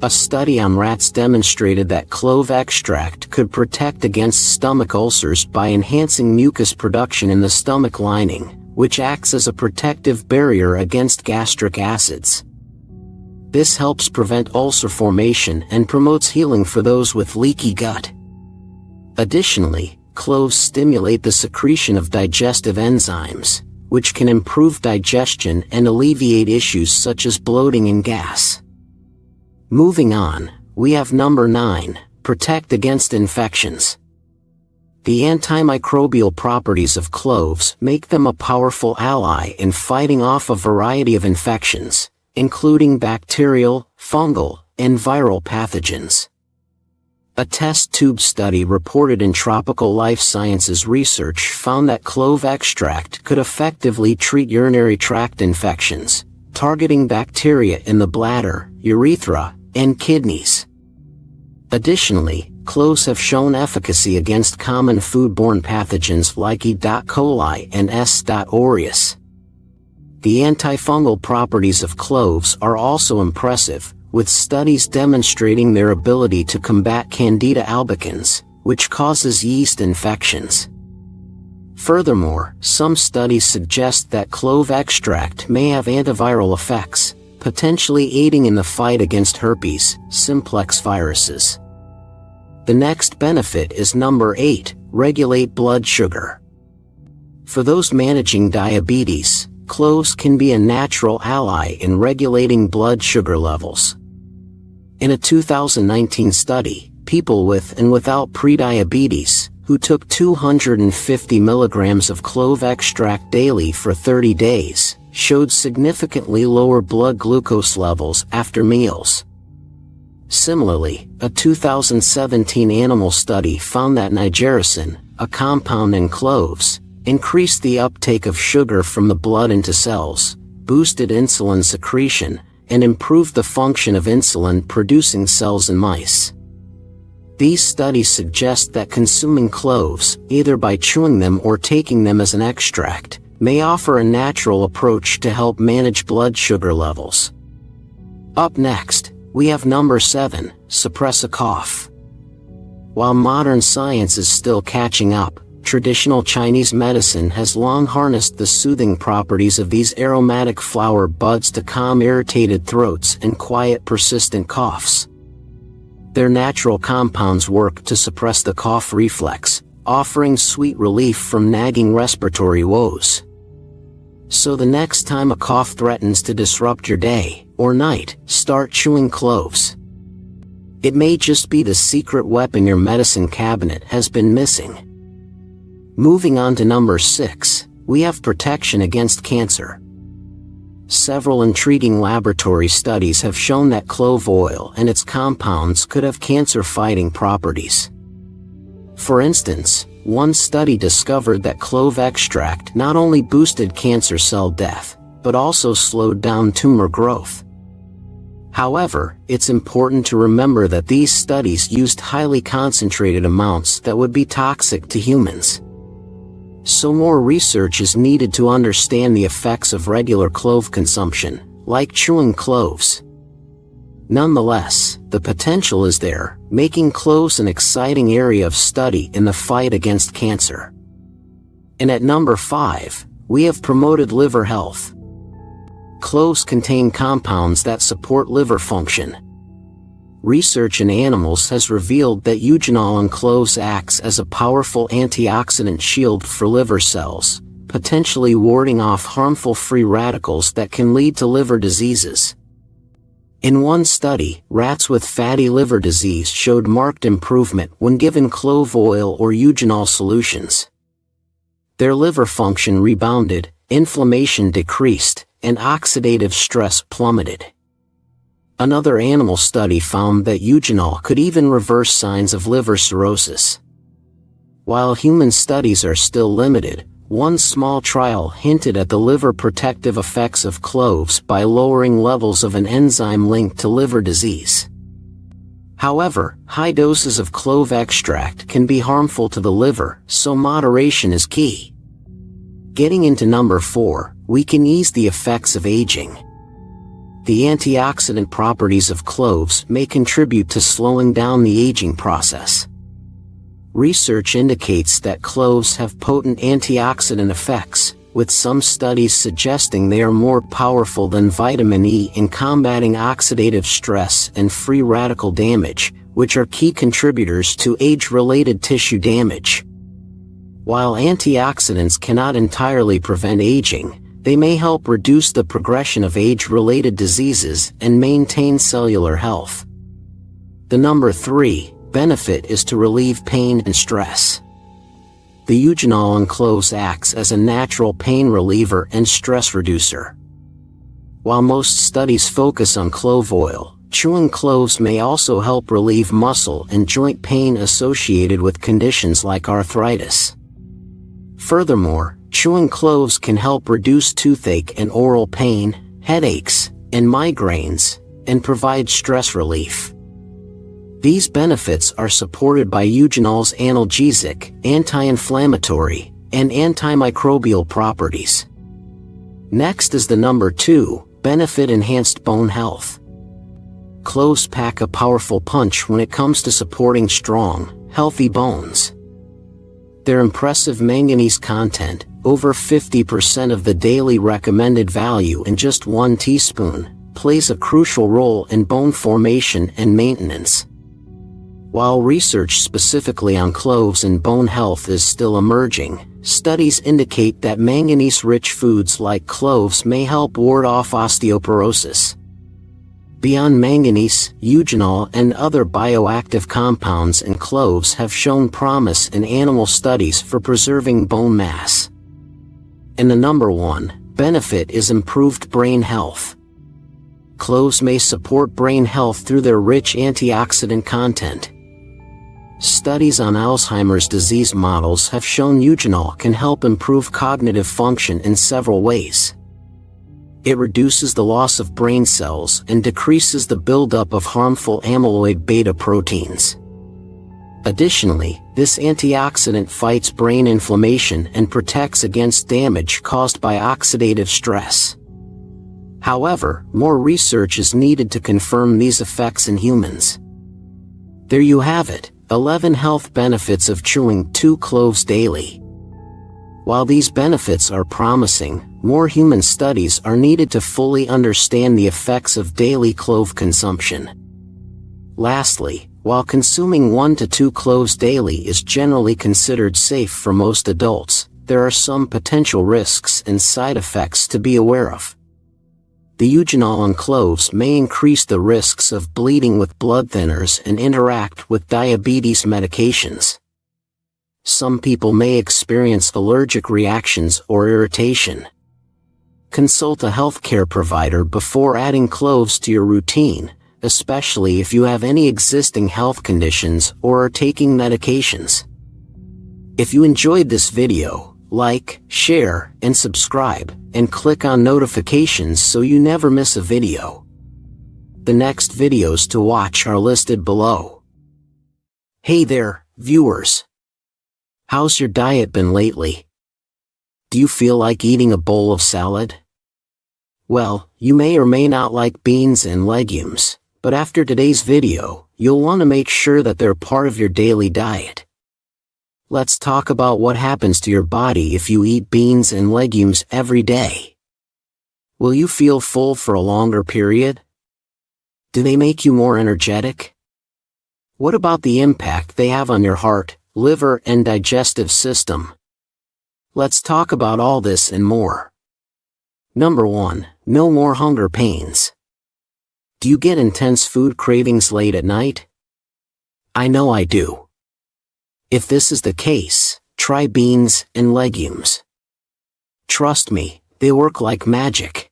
A study on rats demonstrated that clove extract could protect against stomach ulcers by enhancing mucus production in the stomach lining, which acts as a protective barrier against gastric acids. This helps prevent ulcer formation and promotes healing for those with leaky gut. Additionally, cloves stimulate the secretion of digestive enzymes, which can improve digestion and alleviate issues such as bloating and gas. Moving on, we have number 9, protect against infections. The antimicrobial properties of cloves make them a powerful ally in fighting off a variety of infections, including bacterial, fungal, and viral pathogens. A test tube study reported in Tropical Life Sciences Research found that clove extract could effectively treat urinary tract infections, targeting bacteria in the bladder, urethra, and kidneys. Additionally, cloves have shown efficacy against common foodborne pathogens like E. coli and S. aureus. The antifungal properties of cloves are also impressive, with studies demonstrating their ability to combat Candida albicans, which causes yeast infections. Furthermore, some studies suggest that clove extract may have antiviral effects, potentially aiding in the fight against herpes simplex viruses. The next benefit is number 8, regulate blood sugar. For those managing diabetes, cloves can be a natural ally in regulating blood sugar levels. In a 2019 study, people with and without prediabetes, who took 250 milligrams of clove extract daily for 30 days, showed significantly lower blood glucose levels after meals. Similarly, a 2017 animal study found that nigericin, a compound in cloves, increased the uptake of sugar from the blood into cells, boosted insulin secretion, and improved the function of insulin-producing cells in mice. These studies suggest that consuming cloves, either by chewing them or taking them as an extract, may offer a natural approach to help manage blood sugar levels. Up next, we have number 7, suppress a cough. While modern science is still catching up, traditional Chinese medicine has long harnessed the soothing properties of these aromatic flower buds to calm irritated throats and quiet persistent coughs. Their natural compounds work to suppress the cough reflex, offering sweet relief from nagging respiratory woes. So the next time a cough threatens to disrupt your day or night, start chewing cloves. It may just be the secret weapon your medicine cabinet has been missing. Moving on to number 6, we have protection against cancer. Several intriguing laboratory studies have shown that clove oil and its compounds could have cancer-fighting properties. For instance, one study discovered that clove extract not only boosted cancer cell death, but also slowed down tumor growth. However, it's important to remember that these studies used highly concentrated amounts that would be toxic to humans. So more research is needed to understand the effects of regular clove consumption, like chewing cloves. Nonetheless, the potential is there, making cloves an exciting area of study in the fight against cancer. And at number 5, we have promoted liver health. Cloves contain compounds that support liver function. Research in animals has revealed that eugenol in cloves acts as a powerful antioxidant shield for liver cells, potentially warding off harmful free radicals that can lead to liver diseases. In one study, rats with fatty liver disease showed marked improvement when given clove oil or eugenol solutions. Their liver function rebounded, inflammation decreased, and oxidative stress plummeted. Another animal study found that eugenol could even reverse signs of liver cirrhosis. While human studies are still limited, one small trial hinted at the liver protective effects of cloves by lowering levels of an enzyme linked to liver disease. However, high doses of clove extract can be harmful to the liver, so moderation is key. Getting into number 4, we can ease the effects of aging. The antioxidant properties of cloves may contribute to slowing down the aging process. Research indicates that cloves have potent antioxidant effects, with some studies suggesting they are more powerful than vitamin E in combating oxidative stress and free radical damage, which are key contributors to age-related tissue damage. While antioxidants cannot entirely prevent aging, they may help reduce the progression of age-related diseases and maintain cellular health. The number 3 benefit is to relieve pain and stress. The eugenol in cloves acts as a natural pain reliever and stress reducer. While most studies focus on clove oil, chewing cloves may also help relieve muscle and joint pain associated with conditions like arthritis. Furthermore, chewing cloves can help reduce toothache and oral pain, headaches, and migraines, and provide stress relief. These benefits are supported by eugenol's analgesic, anti-inflammatory, and antimicrobial properties. Next is the number 2, benefit enhanced bone health. Cloves pack a powerful punch when it comes to supporting strong, healthy bones. Their impressive manganese content, over 50% of the daily recommended value in just 1 teaspoon, plays a crucial role in bone formation and maintenance. While research specifically on cloves and bone health is still emerging, studies indicate that manganese-rich foods like cloves may help ward off osteoporosis. Beyond manganese, eugenol and other bioactive compounds in cloves have shown promise in animal studies for preserving bone mass. And the number 1 benefit is improved brain health. Cloves may support brain health through their rich antioxidant content. Studies on Alzheimer's disease models have shown eugenol can help improve cognitive function in several ways. It reduces the loss of brain cells and decreases the buildup of harmful amyloid beta proteins. Additionally, this antioxidant fights brain inflammation and protects against damage caused by oxidative stress. However, more research is needed to confirm these effects in humans. There you have it, 11 health benefits of chewing 2 cloves daily. While these benefits are promising, more human studies are needed to fully understand the effects of daily clove consumption. Lastly, while consuming 1 to 2 cloves daily is generally considered safe for most adults, there are some potential risks and side effects to be aware of. The eugenol in cloves may increase the risks of bleeding with blood thinners and interact with diabetes medications. Some people may experience allergic reactions or irritation. Consult a healthcare provider before adding cloves to your routine, especially if you have any existing health conditions or are taking medications. If you enjoyed this video, like, share, and subscribe, and click on notifications so you never miss a video. The next videos to watch are listed below. Hey there, viewers. How's your diet been lately? Do you feel like eating a bowl of salad? Well, you may or may not like beans and legumes, but after today's video, you'll want to make sure that they're part of your daily diet. Let's talk about what happens to your body if you eat beans and legumes every day. Will you feel full for a longer period? Do they make you more energetic? What about the impact they have on your heart, liver, and digestive system? Let's talk about all this and more. Number 1, no more hunger pains. Do you get intense food cravings late at night? I know I do. If this is the case, try beans and legumes. Trust me, they work like magic.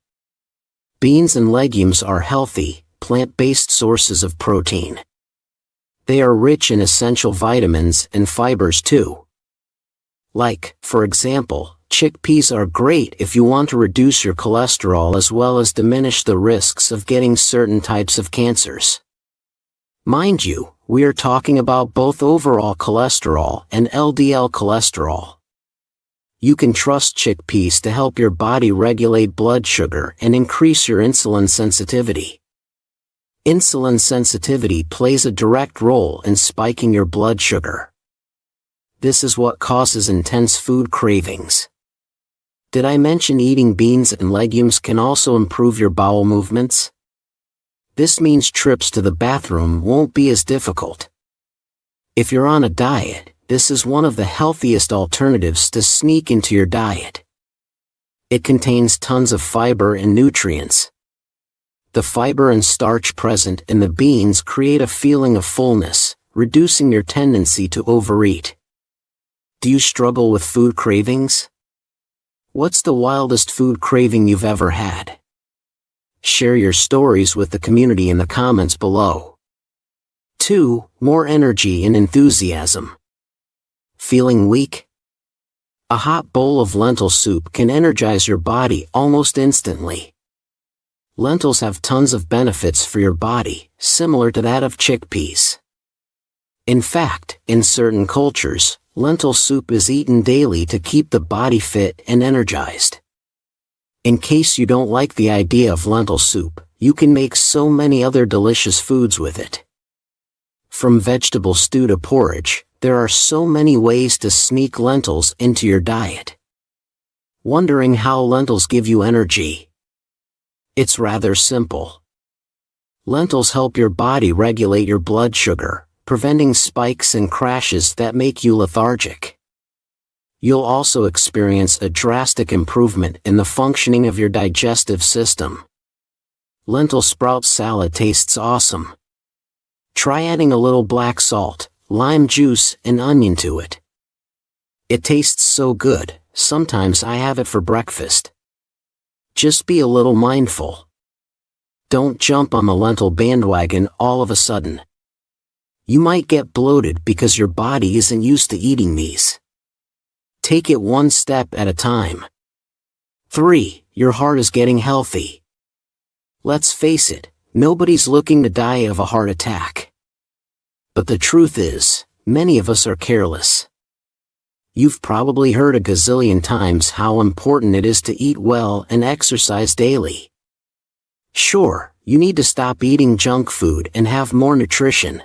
Beans and legumes are healthy, plant-based sources of protein. They are rich in essential vitamins and fibers too. Like, for example, chickpeas are great if you want to reduce your cholesterol as well as diminish the risks of getting certain types of cancers. Mind you, we are talking about both overall cholesterol and LDL cholesterol. You can trust chickpeas to help your body regulate blood sugar and increase your insulin sensitivity. Insulin sensitivity plays a direct role in spiking your blood sugar. This is what causes intense food cravings. Did I mention eating beans and legumes can also improve your bowel movements? This means trips to the bathroom won't be as difficult. If you're on a diet, this is one of the healthiest alternatives to sneak into your diet. It contains tons of fiber and nutrients. The fiber and starch present in the beans create a feeling of fullness, reducing your tendency to overeat. Do you struggle with food cravings? What's the wildest food craving you've ever had? Share your stories with the community in the comments below. 2. More energy and enthusiasm. Feeling weak? A hot bowl of lentil soup can energize your body almost instantly. Lentils have tons of benefits for your body, similar to that of chickpeas. In fact, in certain cultures, lentil soup is eaten daily to keep the body fit and energized. In case you don't like the idea of lentil soup, you can make so many other delicious foods with it. From vegetable stew to porridge, there are so many ways to sneak lentils into your diet. Wondering how lentils give you energy? It's rather simple. Lentils help your body regulate your blood sugar, preventing spikes and crashes that make you lethargic. You'll also experience a drastic improvement in the functioning of your digestive system. Lentil sprout salad tastes awesome. Try adding a little black salt, lime juice, and onion to it. It tastes so good, sometimes I have it for breakfast. Just be a little mindful. Don't jump on the lentil bandwagon all of a sudden. You might get bloated because your body isn't used to eating these. Take it one step at a time. 3. Your heart is getting healthy. Let's face it, nobody's looking to die of a heart attack. But the truth is, many of us are careless. You've probably heard a gazillion times how important it is to eat well and exercise daily. Sure, you need to stop eating junk food and have more nutrition.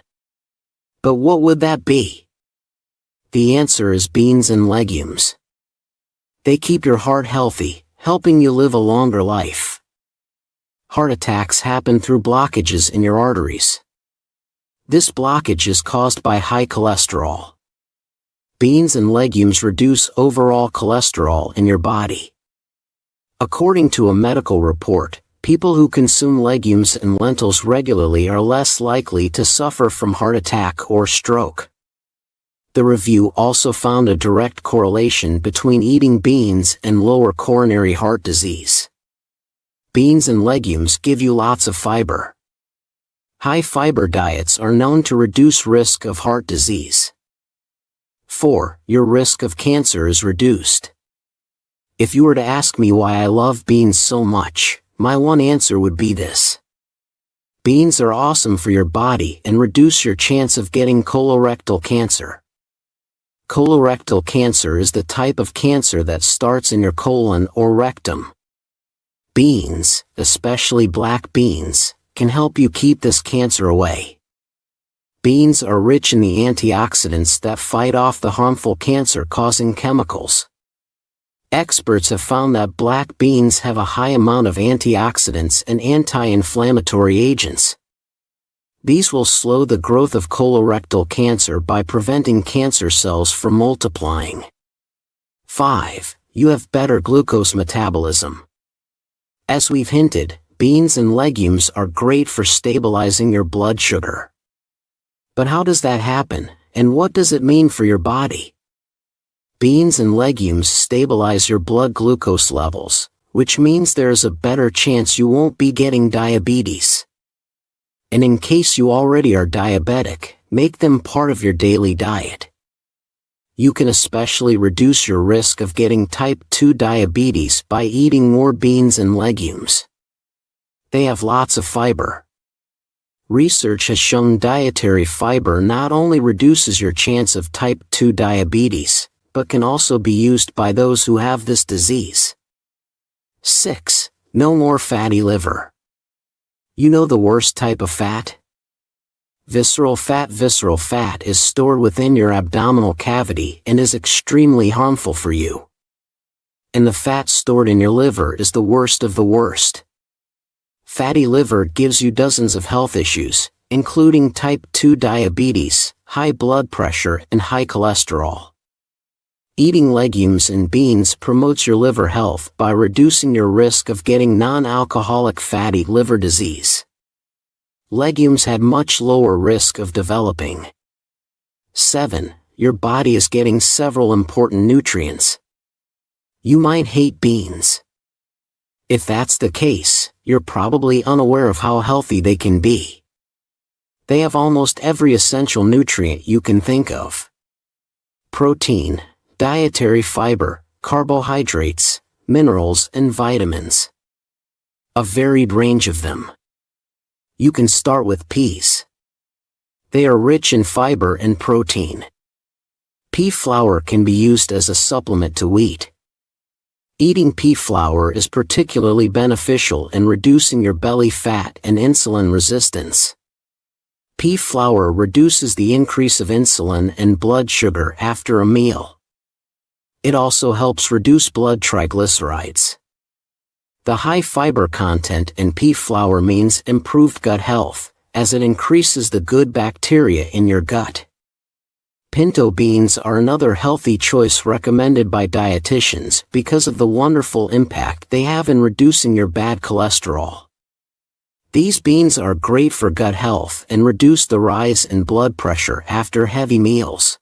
But what would that be? The answer is beans and legumes. They keep your heart healthy, helping you live a longer life. Heart attacks happen through blockages in your arteries. This blockage is caused by high cholesterol. Beans and legumes reduce overall cholesterol in your body. According to a medical report, people who consume legumes and lentils regularly are less likely to suffer from heart attack or stroke. The review also found a direct correlation between eating beans and lower coronary heart disease. Beans and legumes give you lots of fiber. High fiber diets are known to reduce risk of heart disease. 4. Your risk of cancer is reduced. If you were to ask me why I love beans so much, my one answer would be this. Beans are awesome for your body and reduce your chance of getting colorectal cancer. Colorectal cancer is the type of cancer that starts in your colon or rectum. Beans, especially black beans, can help you keep this cancer away. Beans are rich in the antioxidants that fight off the harmful cancer-causing chemicals. Experts have found that black beans have a high amount of antioxidants and anti-inflammatory agents. These will slow the growth of colorectal cancer by preventing cancer cells from multiplying. 5. You have better glucose metabolism. As we've hinted, beans and legumes are great for stabilizing your blood sugar. But how does that happen, and what does it mean for your body? Beans and legumes stabilize your blood glucose levels, which means there is a better chance you won't be getting diabetes. And in case you already are diabetic, make them part of your daily diet. You can especially reduce your risk of getting type 2 diabetes by eating more beans and legumes. They have lots of fiber. Research has shown dietary fiber not only reduces your chance of type 2 diabetes, but can also be used by those who have this disease. 6. No more fatty liver. You know the worst type of fat? Visceral fat. Visceral fat is stored within your abdominal cavity and is extremely harmful for you. And the fat stored in your liver is the worst of the worst. Fatty liver gives you dozens of health issues, including type 2 diabetes, high blood pressure, and high cholesterol. Eating legumes and beans promotes your liver health by reducing your risk of getting non-alcoholic fatty liver disease. Legumes had much lower risk of developing. 7. Your body is getting several important nutrients. You might hate beans. If that's the case, you're probably unaware of how healthy they can be. They have almost every essential nutrient you can think of. Protein, dietary fiber, carbohydrates, minerals, and vitamins. A varied range of them. You can start with peas. They are rich in fiber and protein. Pea flour can be used as a supplement to wheat. Eating pea flour is particularly beneficial in reducing your belly fat and insulin resistance. Pea flour reduces the increase of insulin and blood sugar after a meal. It also helps reduce blood triglycerides. The high fiber content in pea flour means improved gut health, as it increases the good bacteria in your gut. Pinto beans are another healthy choice recommended by dietitians because of the wonderful impact they have in reducing your bad cholesterol. These beans are great for gut health and reduce the rise in blood pressure after heavy meals.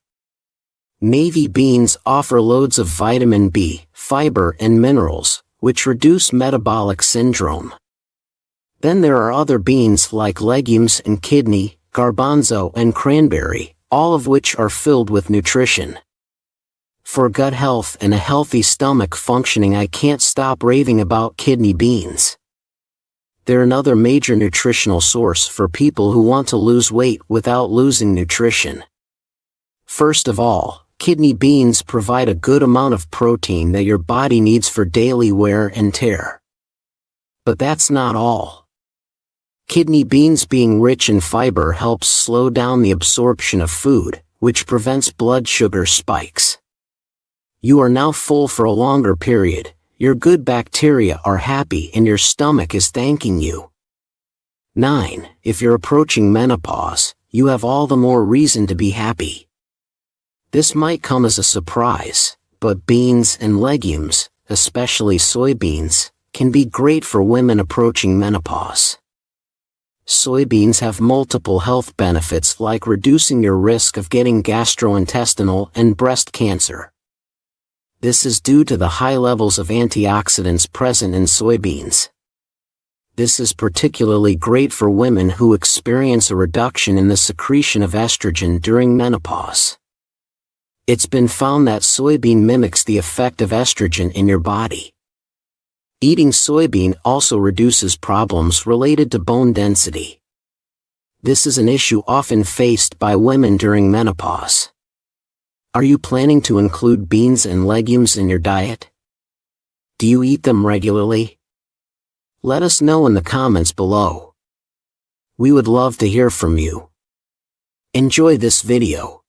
Navy beans offer loads of vitamin B, fiber, and minerals, which reduce metabolic syndrome. Then there are other beans like legumes and kidney, garbanzo, and cranberry, all of which are filled with nutrition. For gut health and a healthy stomach functioning, I can't stop raving about kidney beans. They're another major nutritional source for people who want to lose weight without losing nutrition. First of all, kidney beans provide a good amount of protein that your body needs for daily wear and tear. But that's not all. Kidney beans being rich in fiber helps slow down the absorption of food, which prevents blood sugar spikes. You are now full for a longer period, your good bacteria are happy, and your stomach is thanking you. 9. If you're approaching menopause, you have all the more reason to be happy. This might come as a surprise, but beans and legumes, especially soybeans, can be great for women approaching menopause. Soybeans have multiple health benefits like reducing your risk of getting gastrointestinal and breast cancer. This is due to the high levels of antioxidants present in soybeans. This is particularly great for women who experience a reduction in the secretion of estrogen during menopause. It's been found that soybean mimics the effect of estrogen in your body. Eating soybean also reduces problems related to bone density. This is an issue often faced by women during menopause. Are you planning to include beans and legumes in your diet? Do you eat them regularly? Let us know in the comments below. We would love to hear from you. Enjoy this video.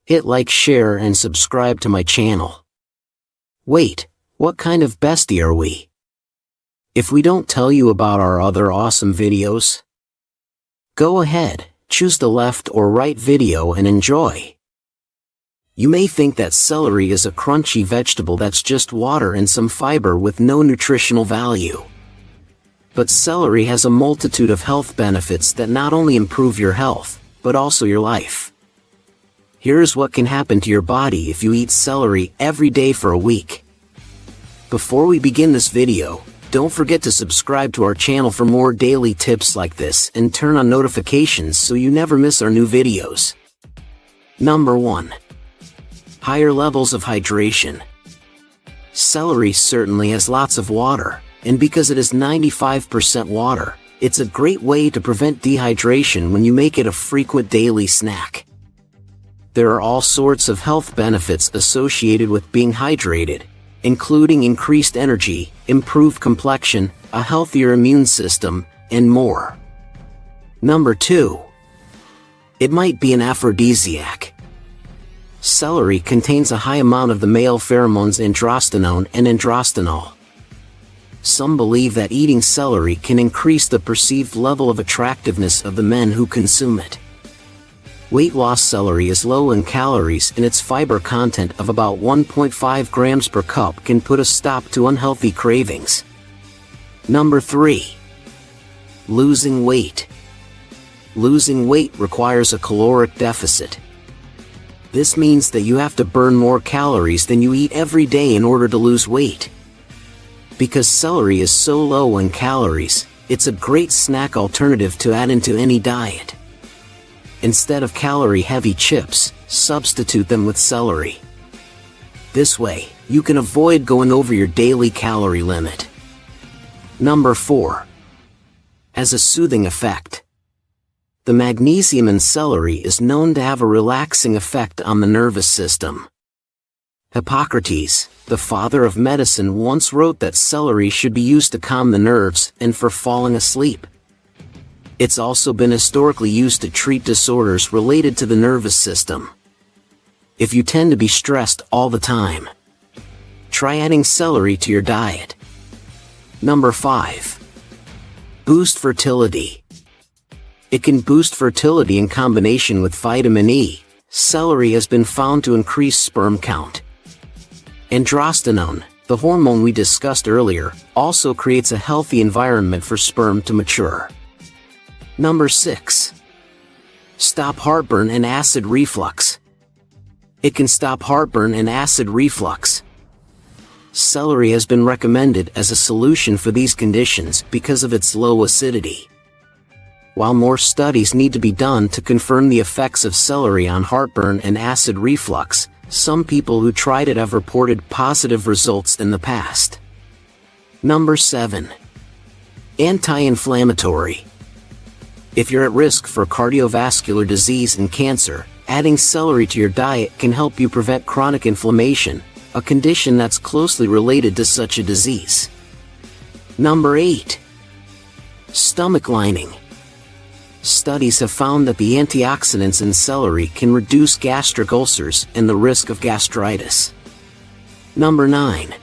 Hit like, share, and subscribe to my channel. Wait, what kind of bestie are we? If we don't tell you about our other awesome videos? Go ahead, choose the left or right video and enjoy. You may think that celery is a crunchy vegetable that's just water and some fiber with no nutritional value. But celery has a multitude of health benefits that not only improve your health, but also your life. Here's what can happen to your body if you eat celery every day for a week. Before we begin this video, don't forget to subscribe to our channel for more daily tips like this and turn on notifications so you never miss our new videos. Number 1. Higher levels of hydration. Celery certainly has lots of water, and because it is 95% water, it's a great way to prevent dehydration when you make it a frequent daily snack. There are all sorts of health benefits associated with being hydrated, including increased energy, improved complexion, a healthier immune system, and more. Number 2. It might be an aphrodisiac. Celery contains a high amount of the male pheromones androstenone and androstenol. Some believe that eating celery can increase the perceived level of attractiveness of the men who consume it. Weight loss celery is low in calories, and its fiber content of about 1.5 grams per cup can put a stop to unhealthy cravings. Number 3. Losing weight. Losing weight requires a caloric deficit. This means that you have to burn more calories than you eat every day in order to lose weight. Because celery is so low in calories, it's a great snack alternative to add into any diet. Instead of calorie-heavy chips, substitute them with celery. This way, you can avoid going over your daily calorie limit. Number 4. Has a soothing effect. The magnesium in celery is known to have a relaxing effect on the nervous system. Hippocrates, the father of medicine, once wrote that celery should be used to calm the nerves and for falling asleep. It's also been historically used to treat disorders related to the nervous system. If you tend to be stressed all the time, try adding celery to your diet. Number 5. Boost fertility. It can boost fertility in combination with vitamin E. Celery has been found to increase sperm count. Androstenone, the hormone we discussed earlier, also creates a healthy environment for sperm to mature. Number 6. Stop heartburn and acid reflux. It can stop heartburn and acid reflux. Celery has been recommended as a solution for these conditions because of its low acidity. While more studies need to be done to confirm the effects of celery on heartburn and acid reflux, some people who tried it have reported positive results in the past. Number 7. Anti-inflammatory. If you're at risk for cardiovascular disease and cancer, adding celery to your diet can help you prevent chronic inflammation, a condition that's closely related to such a disease. Number 8. Stomach lining. Studies have found that the antioxidants in celery can reduce gastric ulcers and the risk of gastritis. Number 9.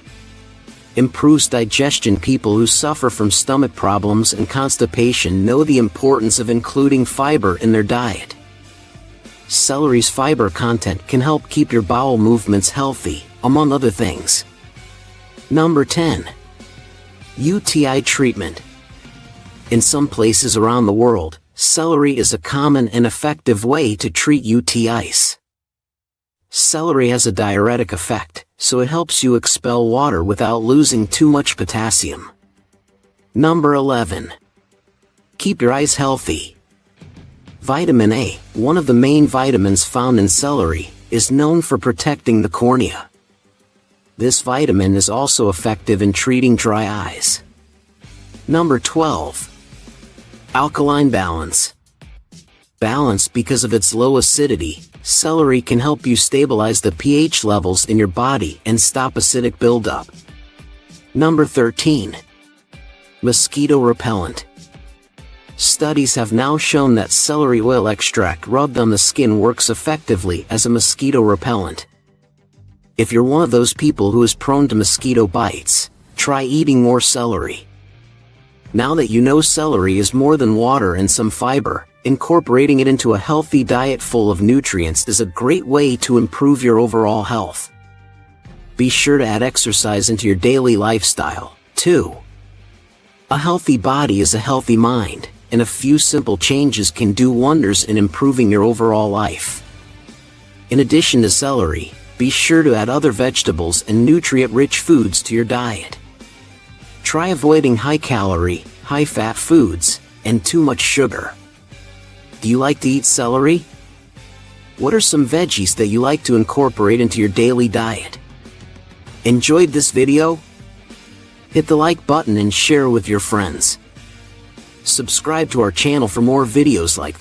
Improves digestion. People who suffer from stomach problems and constipation know the importance of including fiber in their diet. Celery's fiber content can help keep your bowel movements healthy, among other things. Number 10. UTI treatment. In some places around the world, celery is a common and effective way to treat UTIs. Celery has a diuretic effect, so it helps you expel water without losing too much potassium. Number 11. Keep your eyes healthy. Vitamin A, one of the main vitamins found in celery, is known for protecting the cornea. This vitamin is also effective in treating dry eyes. Number 12. Alkaline balance. Balanced because of its low acidity, celery can help you stabilize the pH levels in your body and stop acidic buildup. Number 13. Mosquito repellent. Studies have now shown that celery oil extract rubbed on the skin works effectively as a mosquito repellent. If you're one of those people who is prone to mosquito bites, try eating more celery. Now that you know celery is more than water and some fiber, incorporating it into a healthy diet full of nutrients is a great way to improve your overall health. Be sure to add exercise into your daily lifestyle, too. A healthy body is a healthy mind, and a few simple changes can do wonders in improving your overall life. In addition to celery, be sure to add other vegetables and nutrient-rich foods to your diet. Try avoiding high-calorie, high-fat foods, and too much sugar. Do you like to eat celery? What are some veggies that you like to incorporate into your daily diet? Enjoyed this video? Hit the like button and share with your friends. Subscribe to our channel for more videos like